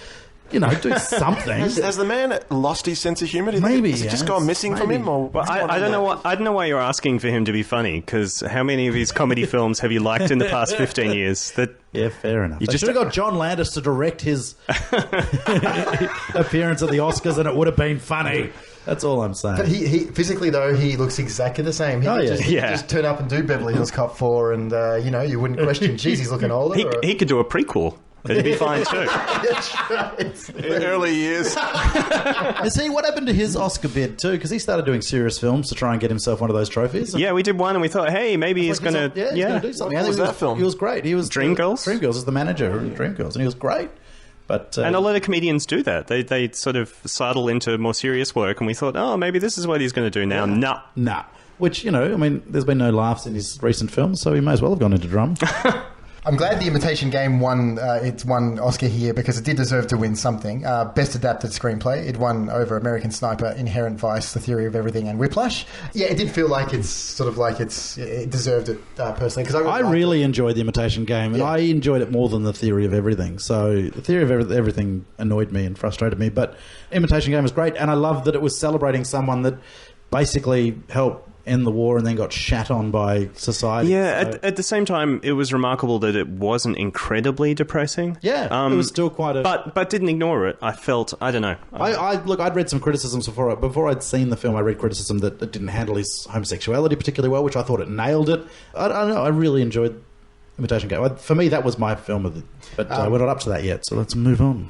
B: You know, do something.
D: Has the man lost his sense of humour?
B: Maybe
D: has it just gone missing from him? Or
C: I don't know why you're asking for him to be funny, because how many of his comedy films have you liked in the past 15 years?
B: Yeah, fair enough. You
C: just
B: should have got John Landis to direct his appearance at the Oscars, and it would have been funny. That's all I'm saying.
A: But he physically, though, he looks exactly the same. He could just turn up and do Beverly Hills Cop 4, and you wouldn't question, geez, he's looking older.
C: He could do a prequel. It'd be fine too.
D: Early years.
B: And see, what happened to his Oscar bid too? Because he started doing serious films to try and get himself one of those trophies.
C: Yeah, we did one, and we thought, hey, maybe he's going to.
B: He's going to do something.
D: What was that film?
B: He was great. He was
C: Dreamgirls.
B: Dreamgirls is the manager of Dreamgirls, and he was great. But
C: and a lot of comedians do that. They sort of sidle into more serious work, and we thought, oh, maybe this is what he's going to do now. Nah.
B: Which, you know, I mean, there's been no laughs in his recent films, so he may as well have gone into drum.
A: I'm glad The Imitation Game won its one Oscar here, because it did deserve to win something. Best Adapted Screenplay. It won over American Sniper, Inherent Vice, The Theory of Everything, and Whiplash. Yeah, it did feel like it deserved it personally. Because I really
B: enjoyed The Imitation Game, and I enjoyed it more than The Theory of Everything. So The Theory of Everything annoyed me and frustrated me, but Imitation Game was great, and I loved that it was celebrating someone that basically helped end the war and then got shat on by society.
C: Yeah, at the same time, it was remarkable that it wasn't incredibly depressing.
B: Yeah, it was still quite a...
C: But didn't ignore it. I felt, I don't know.
B: I'd read some criticisms before I'd seen the film. I read criticism that it didn't handle his homosexuality particularly well, which I thought it nailed it. I don't know, I really enjoyed Imitation Game. For me, that was my film of the... But we're not up to that yet, so let's move on.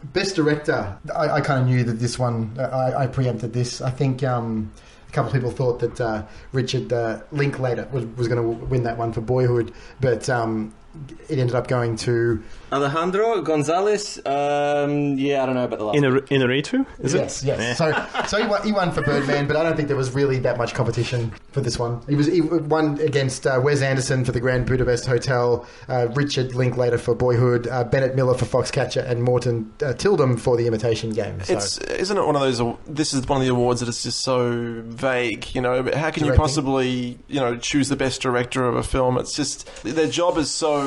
A: Best Director. I kind of knew that this one... I preempted this. I think... a couple of people thought that Richard Linklater was going to win that one for Boyhood, but it ended up going to
F: Alejandro Gonzalez. I don't know about the last one.
C: Inarritu, is
A: it? Yes.
C: Yeah.
A: So he won for Birdman, but I don't think there was really that much competition for this one. He won against Wes Anderson for The Grand Budapest Hotel, Richard Linklater for Boyhood, Bennett Miller for Foxcatcher, and Morton Tildum for The Imitation Game. So.
D: Isn't it one of those? This is one of the awards that is just so vague. You know, how can you possibly choose the best director of a film? It's just their job is so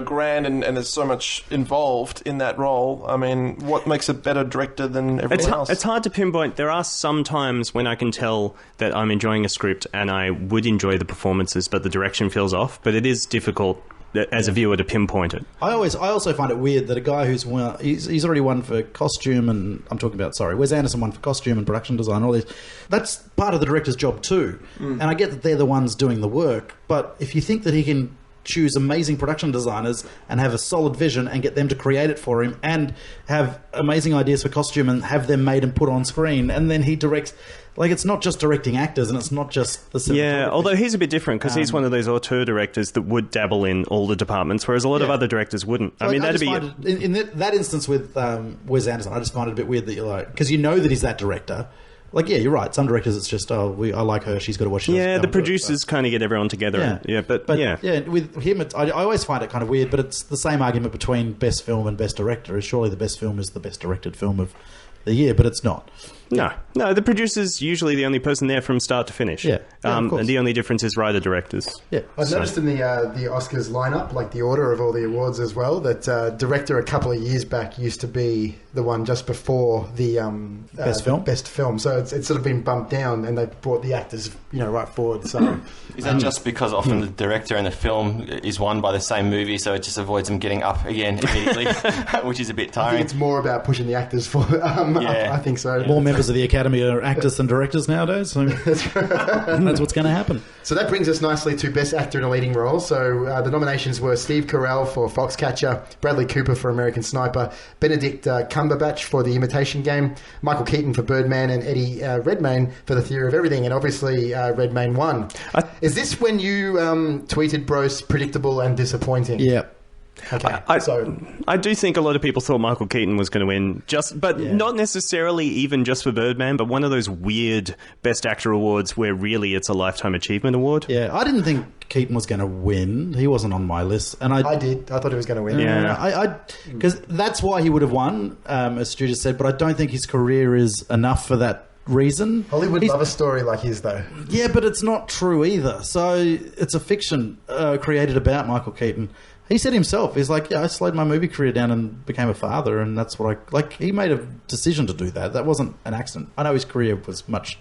D: grand and there's so much involved in that role. I mean, what makes a better director than everyone else?
C: It's hard to pinpoint. There are some times when I can tell that I'm enjoying a script and I would enjoy the performances, but the direction feels off. But it is difficult as a viewer to pinpoint it.
B: I also find it weird that a guy who's won, he's already won for costume and Wes Anderson won for costume and production design, all this. That's part of the director's job too. And I get that they're the ones doing the work, but if you think that he can choose amazing production designers and have a solid vision and get them to create it for him and have amazing ideas for costume and have them made and put on screen, and then he directs... Like, it's not just directing actors and it's not just the cinematography.
C: Yeah, although he's a bit different because he's one of those auteur directors that would dabble in all the departments, whereas a lot of other directors wouldn't.
B: So in that instance with Wes Anderson, I just find it a bit weird that you're like... Because you know that he's that director... Like, yeah, you're right. Some directors, it's just, I like her, she's got to watch she does.
C: Yeah, the producers kind of get everyone together.
B: Yeah, but with him, I always find it kind of weird, but it's the same argument between best film and best director. Is surely the best film is the best directed film of the year, but it's not.
C: No, the producer's usually the only person there from start to finish.
B: Yeah,
C: and the only difference is writer-directors.
A: Yeah, I've noticed in the Oscars lineup, like the order of all the awards as well, that director a couple of years back used to be the one just before the best film. So it's sort of been bumped down, and they brought the actors right forward. So
E: is that just because often the director and the film is won by the same movie, so it just avoids them getting up again immediately, which is a bit tiring?
A: I think it's more about pushing the actors for. I think so.
B: More members of the Academy are actors and directors nowadays, so that's what's going to happen.
A: So that brings us nicely to Best Actor in a Leading Role. So the nominations were Steve Carell for Foxcatcher, Bradley Cooper for American Sniper, Benedict Cumberbatch for The Imitation Game, Michael Keaton for Birdman, and Eddie Redmayne for The Theory of Everything. And obviously Redmayne won. Is this when you tweeted Brose predictable and disappointing?
B: Yeah.
A: Okay.
C: I do think a lot of people thought Michael Keaton was going to win, not necessarily even just for Birdman, but one of those weird Best Actor awards where really it's a Lifetime Achievement Award.
B: Yeah, I didn't think Keaton was going to win. He wasn't on my list, and I
A: did. I thought he was going to win.
C: Yeah,
B: because that's why he would have won, as Stu just said. But I don't think his career is enough for that reason.
A: Hollywood love a story like his, though.
B: Yeah, but it's not true either. So it's a fiction created about Michael Keaton. He said himself, he's like, I slowed my movie career down and became a father, and that's what he made a decision to do that. That wasn't an accident. I know his career was much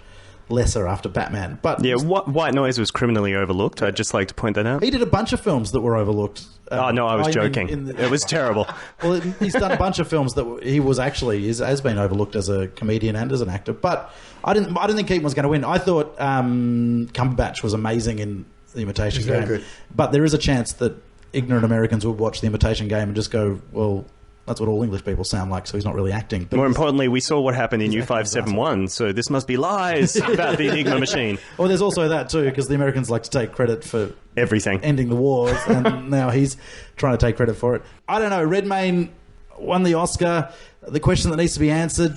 B: lesser after Batman, but...
C: Yeah, White Noise was criminally overlooked. I'd just like to point that out.
B: He did a bunch of films that were overlooked.
C: Oh, no, I was joking. It was terrible.
B: Well, he's done a bunch of films that he was actually has been overlooked as a comedian and as an actor, but I didn't think Keaton was going to win. I thought Cumberbatch was amazing in The Imitation Game.
A: Very good.
B: But there is a chance that ignorant Americans would watch The Imitation Game and just go, well, that's what all English people sound like, so he's not really acting. But
C: more importantly, we saw what happened in U571, so this must be lies about the Enigma machine.
B: Well, there's also that too, because the Americans like to take credit for
C: everything,
B: ending the wars, and now he's trying to take credit for it. I don't know, Redmayne won the Oscar. The question that needs to be answered,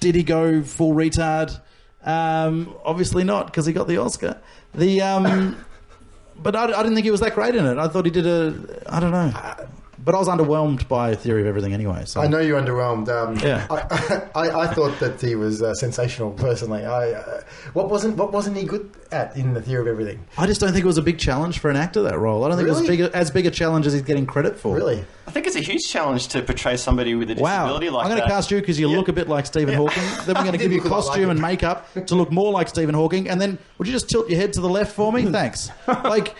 B: did he go full retard? Obviously not, because he got the Oscar. But I didn't think he was that great in it. I thought he did I don't know. But I was underwhelmed by Theory of Everything anyway. So.
A: I know you're underwhelmed.
B: Yeah.
A: I thought that he was sensational, personally. What wasn't he good at in The Theory of Everything?
B: I just don't think it was a big challenge for an actor, that role. I don't think it was as big a challenge as he's getting credit for.
A: Really?
E: I think it's a huge challenge to portray somebody with a disability like that.
B: I'm going to cast you because you look a bit like Stephen Hawking. Then we're going to give you costume and makeup to look more like Stephen Hawking. And then would you just tilt your head to the left for me? Thanks. Like...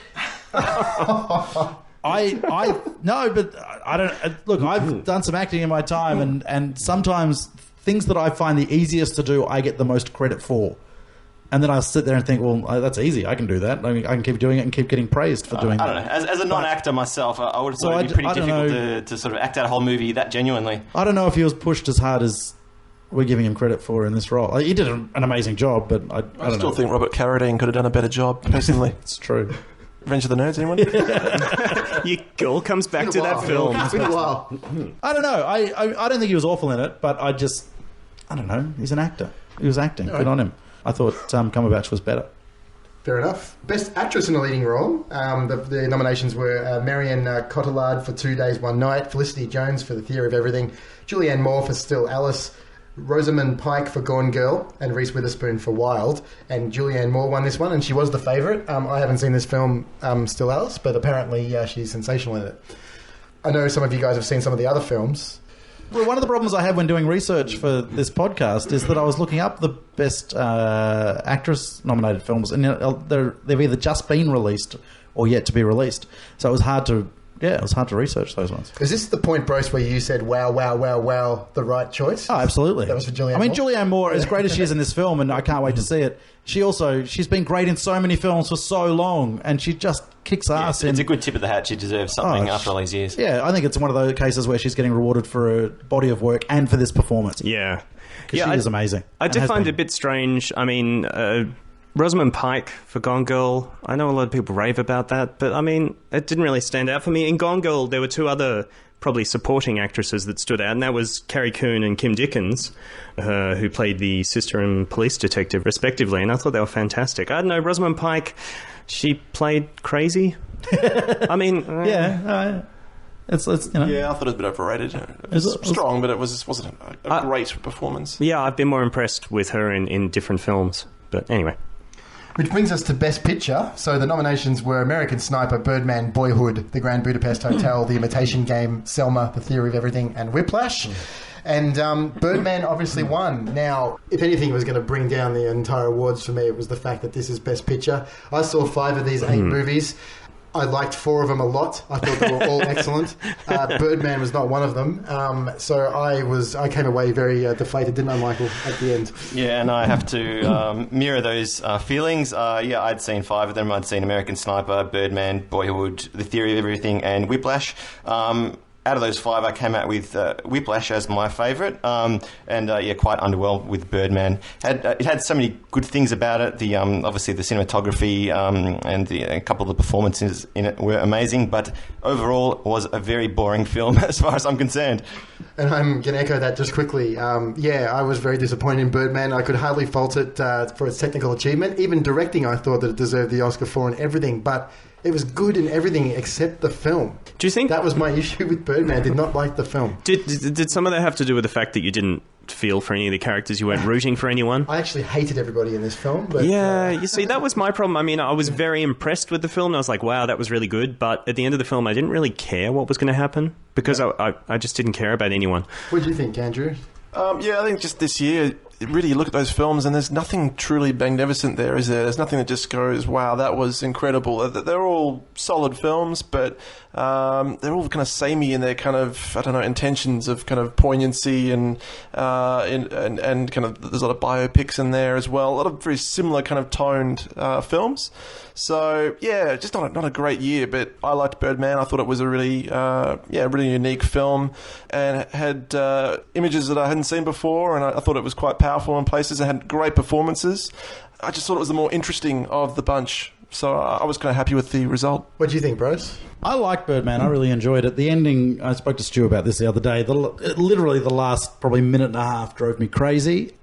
B: No, but I don't look. I've done some acting in my time, and sometimes things that I find the easiest to do, I get the most credit for, and then I sit there and think, well, that's easy. I can do that. I mean, I can keep doing it and keep getting praised for doing that.
E: I don't know. As a non-actor myself, I would have thought it'd be pretty difficult to sort of act out a whole movie that genuinely.
B: I don't know if he was pushed as hard as we're giving him credit for in this role. He did an amazing job, but I
D: still think Robert Carradine could have done a better job. Personally,
B: it's true.
D: Revenge of the Nerds, anyone?
C: It all comes back to that film.
A: It's been a while.
B: I don't know. I don't think he was awful in it, but I don't know. He's an actor. He was acting. Good on him. I thought Cumberbatch was better.
A: Fair enough. Best Actress in a Leading Role. The nominations were Marion Cotillard for 2 Days, One Night, Felicity Jones for The Theory of Everything, Julianne Moore for Still Alice, Rosamund Pike for Gone Girl, and Reese Witherspoon for Wild. And Julianne Moore won this one, and she was the favourite. I haven't seen this film, Still Alice, but apparently she's sensational in it. I know some of you guys have seen some of the other films.
B: Well, one of the problems I have when doing research for this podcast is that I was looking up the best actress-nominated films, and they've either just been released or yet to be released. So it was hard to research those ones.
A: Is this the point, Brose, where you said, wow, wow, wow, wow, the right choice?
B: Oh, absolutely.
A: That was for Julianne Moore?
B: I mean, Julianne Moore, as great as she is in this film, and I can't wait to see it, she's been great in so many films for so long, and she just kicks ass.
E: It's a good tip of the hat. She deserves something after all these years.
B: Yeah, I think it's one of those cases where she's getting rewarded for a body of work and for this performance.
C: Yeah.
B: Because she is amazing.
C: I did find it a bit strange. I mean... Rosamund Pike for Gone Girl. I know a lot of people rave about that, but I mean, it didn't really stand out for me. In Gone Girl, there were two other probably supporting actresses that stood out, and that was Carrie Coon and Kim Dickens, who played the sister and police detective, respectively, and I thought they were fantastic. I don't know, Rosamund Pike, she played crazy. I mean...
B: It's you know.
D: Yeah, I thought it was a bit overrated. It was strong, but it wasn't a great performance.
C: Yeah, I've been more impressed with her in different films. But anyway.
A: Which brings us to Best Picture. So the nominations were American Sniper, Birdman, Boyhood, The Grand Budapest Hotel, The Imitation Game, Selma, The Theory of Everything, and Whiplash. And Birdman obviously won. Now, if anything was going to bring down the entire awards for me, it was the fact that this is Best Picture. I saw 5 of these 8 movies. I liked 4 of them a lot. I thought they were all excellent. Birdman was not one of them. So I came away very deflated, didn't I, Michael, at the end?
E: Yeah, and I have to mirror those feelings. I'd seen 5 of them. I'd seen American Sniper, Birdman, Boyhood, The Theory of Everything, and Whiplash. Out of those 5, I came out with Whiplash as my favourite, quite underwhelmed with Birdman. It had so many good things about it. The obviously the cinematography and a couple of the performances in it were amazing, but overall it was a very boring film as far as I'm concerned.
A: And I'm going to echo that just quickly. I was very disappointed in Birdman. I could hardly fault it for its technical achievement. Even directing, I thought that it deserved the Oscar for and everything, but it was good in everything except the film.
C: Do you think
A: that was my issue with Birdman? I did not like the film.
C: Did some of that have to do with the fact that you didn't feel for any of the characters? You weren't rooting for anyone?
A: I actually hated everybody in this film. But,
C: you see, that was my problem. I mean, I was very impressed with the film. I was like, wow, that was really good. But at the end of the film, I didn't really care what was going to happen because I just didn't care about anyone.
A: What do you think, Andrew?
D: I think just this year, really you look at those films and there's nothing truly magnificent there, is there? There's nothing that just goes, wow, that was incredible. They're all solid films, but they're all kind of samey in their kind of, I don't know, intentions of kind of poignancy and kind of, there's a lot of biopics in there as well. A lot of very similar kind of toned films. So, yeah, just not a great year, but I liked Birdman. I thought it was a really, really unique film and had images that I hadn't seen before, and I thought it was quite powerful in places. It had great performances. I just thought it was the more interesting of the bunch. So I was kind of happy with the result.
A: What do you think, Brose?
B: I liked Birdman. I really enjoyed it. The ending, I spoke to Stu about this the other day. Literally the last probably minute and a half drove me crazy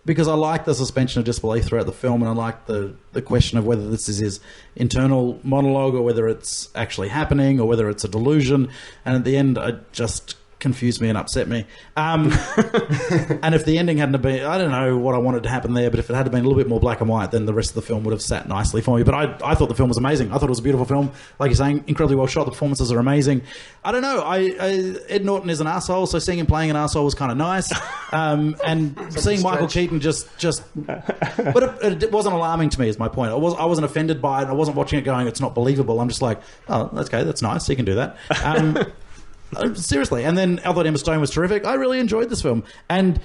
B: because I liked the suspension of disbelief throughout the film, and I liked the question of whether this is his internal monologue or whether it's actually happening or whether it's a delusion. And at the end, it just confused me and upset me. And if the ending hadn't been, I don't know what I wanted to happen there, but if it had been a little bit more black and white, then the rest of the film would have sat nicely for me. But I thought the film was amazing. I thought it was a beautiful film. Like you're saying, incredibly well shot. The performances are amazing. I don't know. Ed Norton is an arsehole, so seeing him playing an arsehole was kind of nice. And seeing Michael Keaton just but it wasn't alarming to me, is my point. I wasn't offended by it. I wasn't watching it going, it's not believable. I'm just like, oh, that's okay, that's nice. He can do that. Seriously. And then I thought Emma Stone was terrific. I really enjoyed this film. And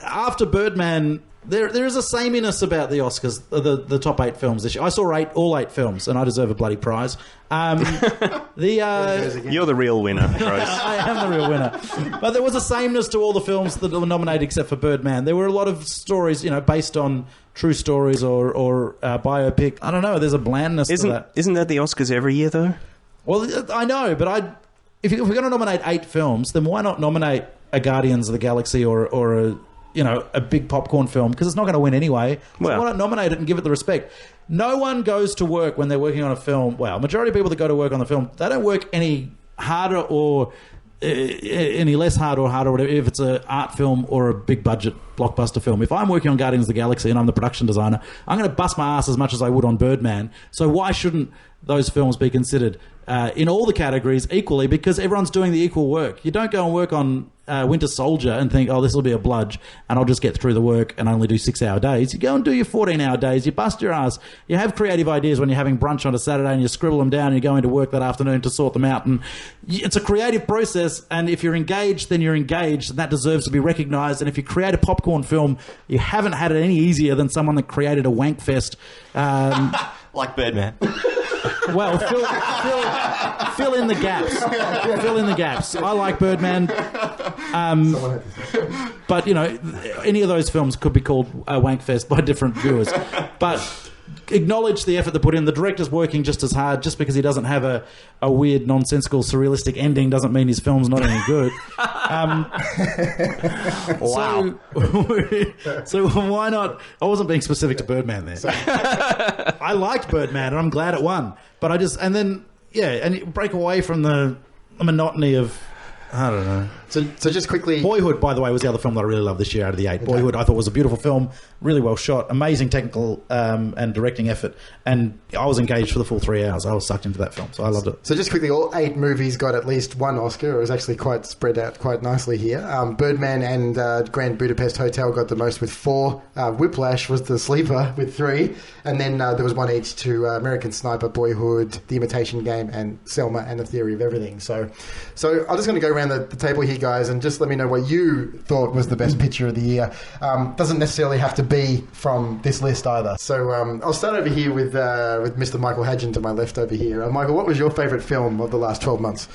B: after Birdman, there is a sameness about the Oscars, the top 8 films this year. I saw all 8 films, and I deserve a bloody prize.
C: You're the real winner, Rose.
B: I am the real winner. But there was a sameness to all the films that were nominated except for Birdman. There were a lot of stories, based on true stories or biopic. I don't know. There's a blandness to that.
C: Isn't that the Oscars every year, though?
B: Well, I know, but if we're going to nominate 8 films, then why not nominate a Guardians of the Galaxy or a big popcorn film? Because it's not going to win anyway. So why not nominate it and give it the respect? No one goes to work when they're working on a film. Well, majority of people that go to work on the film, they don't work any harder or any less hard or harder, whatever, if it's an art film or a big budget blockbuster film. If I'm working on Guardians of the Galaxy and I'm the production designer, I'm going to bust my ass as much as I would on Birdman. So why shouldn't those films be considered in all the categories equally? Because everyone's doing the equal work. You don't go and work on Winter Soldier and think, oh, this will be a bludge and I'll just get through the work and only do 6-hour days. You go and do your 14-hour days. You bust your ass. You have creative ideas when you're having brunch on a Saturday and you scribble them down and you go into work that afternoon to sort them out. And it's a creative process, and if you're engaged, then you're engaged, and that deserves to be recognised. And if you create a popcorn film, you haven't had it any easier than someone that created a wank fest.
E: Like Birdman.
B: Well, fill in the gaps. Fill in the gaps. I like Birdman. But, any of those films could be called a wankfest by different viewers. But acknowledge the effort they put in. The director's working just as hard. Just because he doesn't have a weird, nonsensical, surrealistic ending doesn't mean his film's not any good.
E: Wow.
B: So why not? I wasn't being specific to Birdman there. I liked Birdman, and I'm glad it won. But and you break away from the monotony of, I don't know.
A: So just quickly...
B: Boyhood, by the way, was the other film that I really loved this year out of the 8. Boyhood, I thought, was a beautiful film, really well shot, amazing technical and directing effort, and I was engaged for the full 3 hours. I was sucked into that film, so I loved it.
A: So just quickly, all 8 movies got at least one Oscar. It was actually quite spread out quite nicely here. Birdman and Grand Budapest Hotel got the most with 4. Whiplash was the sleeper with 3. And then there was one each to American Sniper, Boyhood, The Imitation Game, and Selma and The Theory of Everything. So I'm just going to go around the table here, guys, and just let me know what you thought was the best picture of the year. Doesn't necessarily have to be from this list either. So I'll start over here with Mr. Michael Hadjion to my left over here. Michael, what was your favourite film of the last 12 months?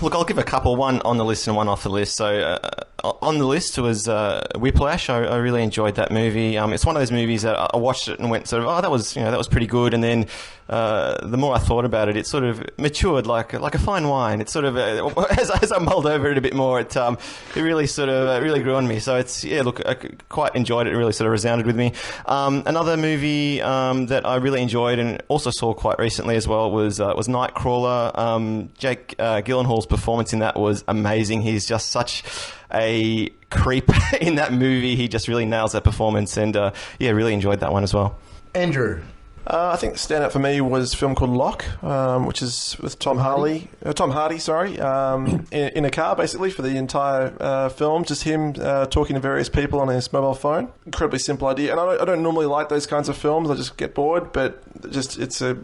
E: Look, I'll give a couple, one on the list and one off the list. So on the list was Whiplash. I really enjoyed that movie. It's one of those movies that I watched it and went sort of, oh, that was pretty good. And then the more I thought about it, it sort of matured like a fine wine. It sort of as I mulled over it a bit more, it really sort of really grew on me. So it's look, I quite enjoyed it. It really sort of resounded with me. Another movie that I really enjoyed and also saw quite recently as well was Nightcrawler. Jake Gyllenhaal's performance in that was amazing. He's just such a creep in that movie. He just really nails that performance, and really enjoyed that one as well.
A: Andrew.
D: I think the standout for me was a film called Lock, which is with Tom Hardy, in a car basically for the entire film. Just him talking to various people on his mobile phone. Incredibly simple idea, and I don't normally like those kinds of films. I just get bored, but it's a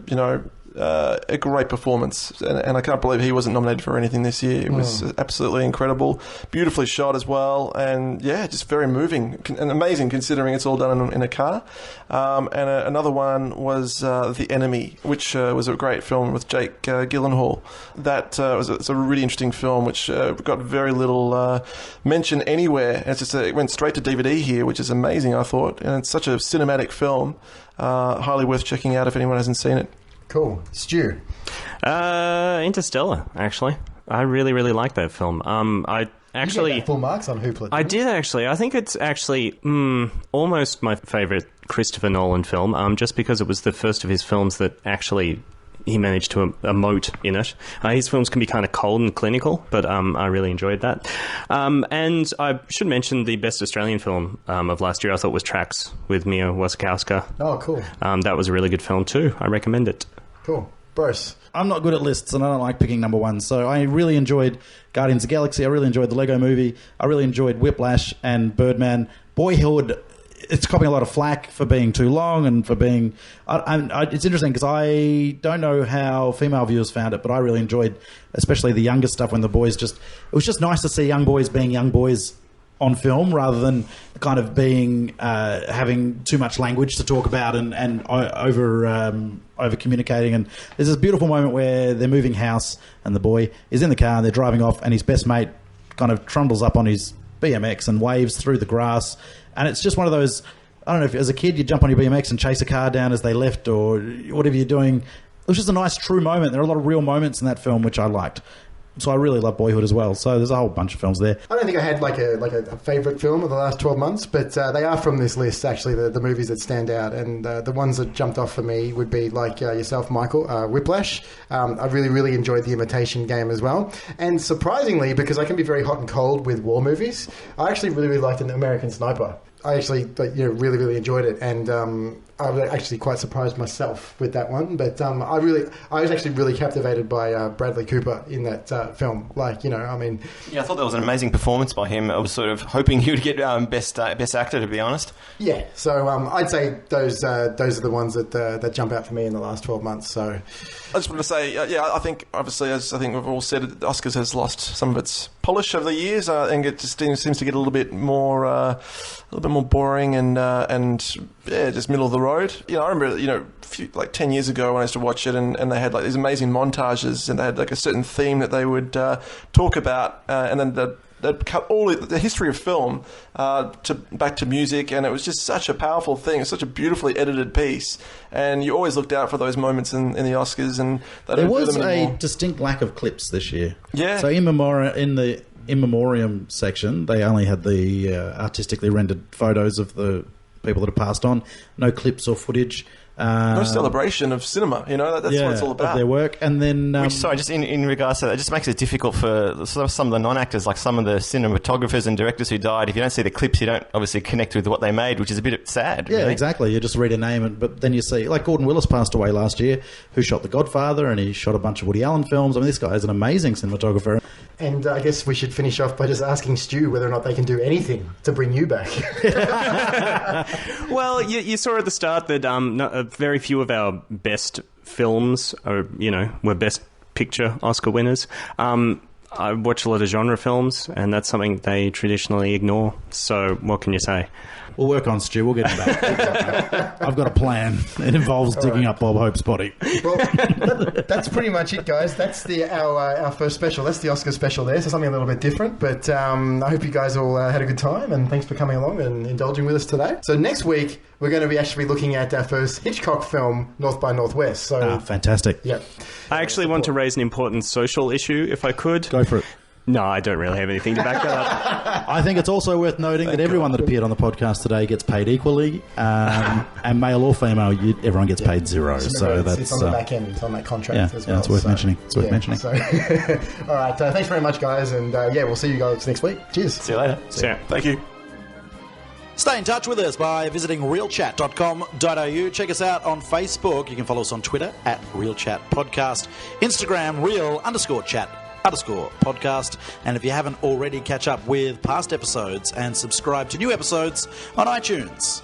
D: great performance, and I can't believe he wasn't nominated for anything this year. It was absolutely incredible, beautifully shot as well, and just very moving and amazing considering it's all done in a car. And another one was The Enemy, which was a great film with Jake Gyllenhaal. That it's a really interesting film which got very little mention anywhere. It's it went straight to DVD here, which is amazing, I thought, and it's such a cinematic film. Highly worth checking out if anyone hasn't seen it.
A: Cool. Stu?
C: Interstellar, actually. I really, really like that film. I actually...
A: You gave that full marks on Hoopla.
C: I did, actually. I think it's actually almost my favourite Christopher Nolan film, just because it was the first of his films that actually... he managed to emote in it. His films can be kind of cold and clinical, but I really enjoyed that. And I should mention the best Australian film of last year, I thought, was Tracks with Mia Wasikowska.
A: Oh, cool.
C: That was a really good film too. I recommend it.
A: Cool. Brose?
B: I'm not good at lists, and I don't like picking number one, so I really enjoyed Guardians of the Galaxy. I really enjoyed the Lego Movie. I really enjoyed Whiplash and Birdman. Boyhood... it's copying a lot of flack for being too long and for being... it's interesting because I don't know how female viewers found it, but I really enjoyed especially the younger stuff when the boys just... it was just nice to see young boys being young boys on film rather than kind of being having too much language to talk about and over communicating. And there's this beautiful moment where they're moving house and the boy is in the car and they're driving off and his best mate kind of trundles up on his BMX and waves through the grass. And it's just one of those, I don't know, if as a kid you jump on your BMX and chase a car down as they left or whatever you're doing. It was just a nice, true moment. There are a lot of real moments in that film which I liked. So I really love Boyhood as well. So there's a whole bunch of films there.
A: I don't think I had like a favourite film of the last 12 months, but they are from this list, actually, the movies that stand out. And the ones that jumped off for me would be like yourself, Michael, Whiplash. I really, really enjoyed The Imitation Game as well. And surprisingly, because I can be very hot and cold with war movies, I actually really, really liked American Sniper. I actually really, really enjoyed it, and I was actually quite surprised myself with that one. But I was actually really captivated by Bradley Cooper in that film. I
E: thought that was an amazing performance by him. I was sort of hoping he would get best actor, to be honest.
A: Yeah, so I'd say those are the ones that jump out for me in the last 12 months. So
D: I just want to say, I think obviously, as I think we've all said, Oscars has lost some of its polish over the years. I think it just seems to get a little bit more boring and just middle of the road. I remember, like 10 years ago when I used to watch it, and they had like these amazing montages, and they had like a certain theme that they would talk about, and then they'd cut all the history of film back to music, and it was just such a powerful thing. It's such a beautifully edited piece, and you always looked out for those moments in the Oscars, and they don't do them anymore.
B: There was a distinct lack of clips this year.
D: Yeah.
B: So in the In Memoriam section, they only had the artistically rendered photos of the people that have passed on. No clips or footage.
D: No celebration of cinema, you know, that's what it's all about.
B: Of their work. And then...
E: just in regards to that, it just makes it difficult for some of the non-actors, like some of the cinematographers and directors who died. If you don't see the clips, you don't obviously connect with what they made, which is a bit sad.
B: Yeah,
E: really.
B: exactly. You just read a name, but then you see... Like Gordon Willis passed away last year, who shot The Godfather, and he shot a bunch of Woody Allen films. I mean, this guy is an amazing cinematographer.
A: And I guess we should finish off by just asking Stu whether or not they can do anything to bring you back.
C: Well, you saw at the start that very few of our best films were Best Picture Oscar winners. I watch a lot of genre films, and that's something they traditionally ignore. So what can you say?
B: We'll work on Stu. We'll get him back. I've got a plan. It involves digging up Bob Hope's body.
A: Well, that's pretty much it, guys. That's our first special. That's the Oscar special there, so something a little bit different. But I hope you guys all had a good time, and thanks for coming along and indulging with us today. So next week, we're going to be actually looking at our first Hitchcock film, North by Northwest. So
B: fantastic.
A: Yeah.
C: I actually want to raise an important social issue, if I could.
B: Go for it.
C: No, I don't really have anything to back that up.
B: I think it's also worth noting that everyone that appeared on the podcast today gets paid equally, and male or female, everyone gets paid zero. So that's
A: it's on the back end, it's on that contract as well.
B: Yeah, it's worth mentioning. It's worth mentioning.
A: So, all right, thanks very much, guys, and we'll see you guys next week. Cheers.
E: See you later.
C: See ya.
D: Thank you.
B: Stay in touch with us by visiting realchat.com.au. Check us out on Facebook. You can follow us on Twitter at realchatpodcast, Instagram real_chat_podcast. And if you haven't already, catch up with past episodes and subscribe to new episodes on iTunes.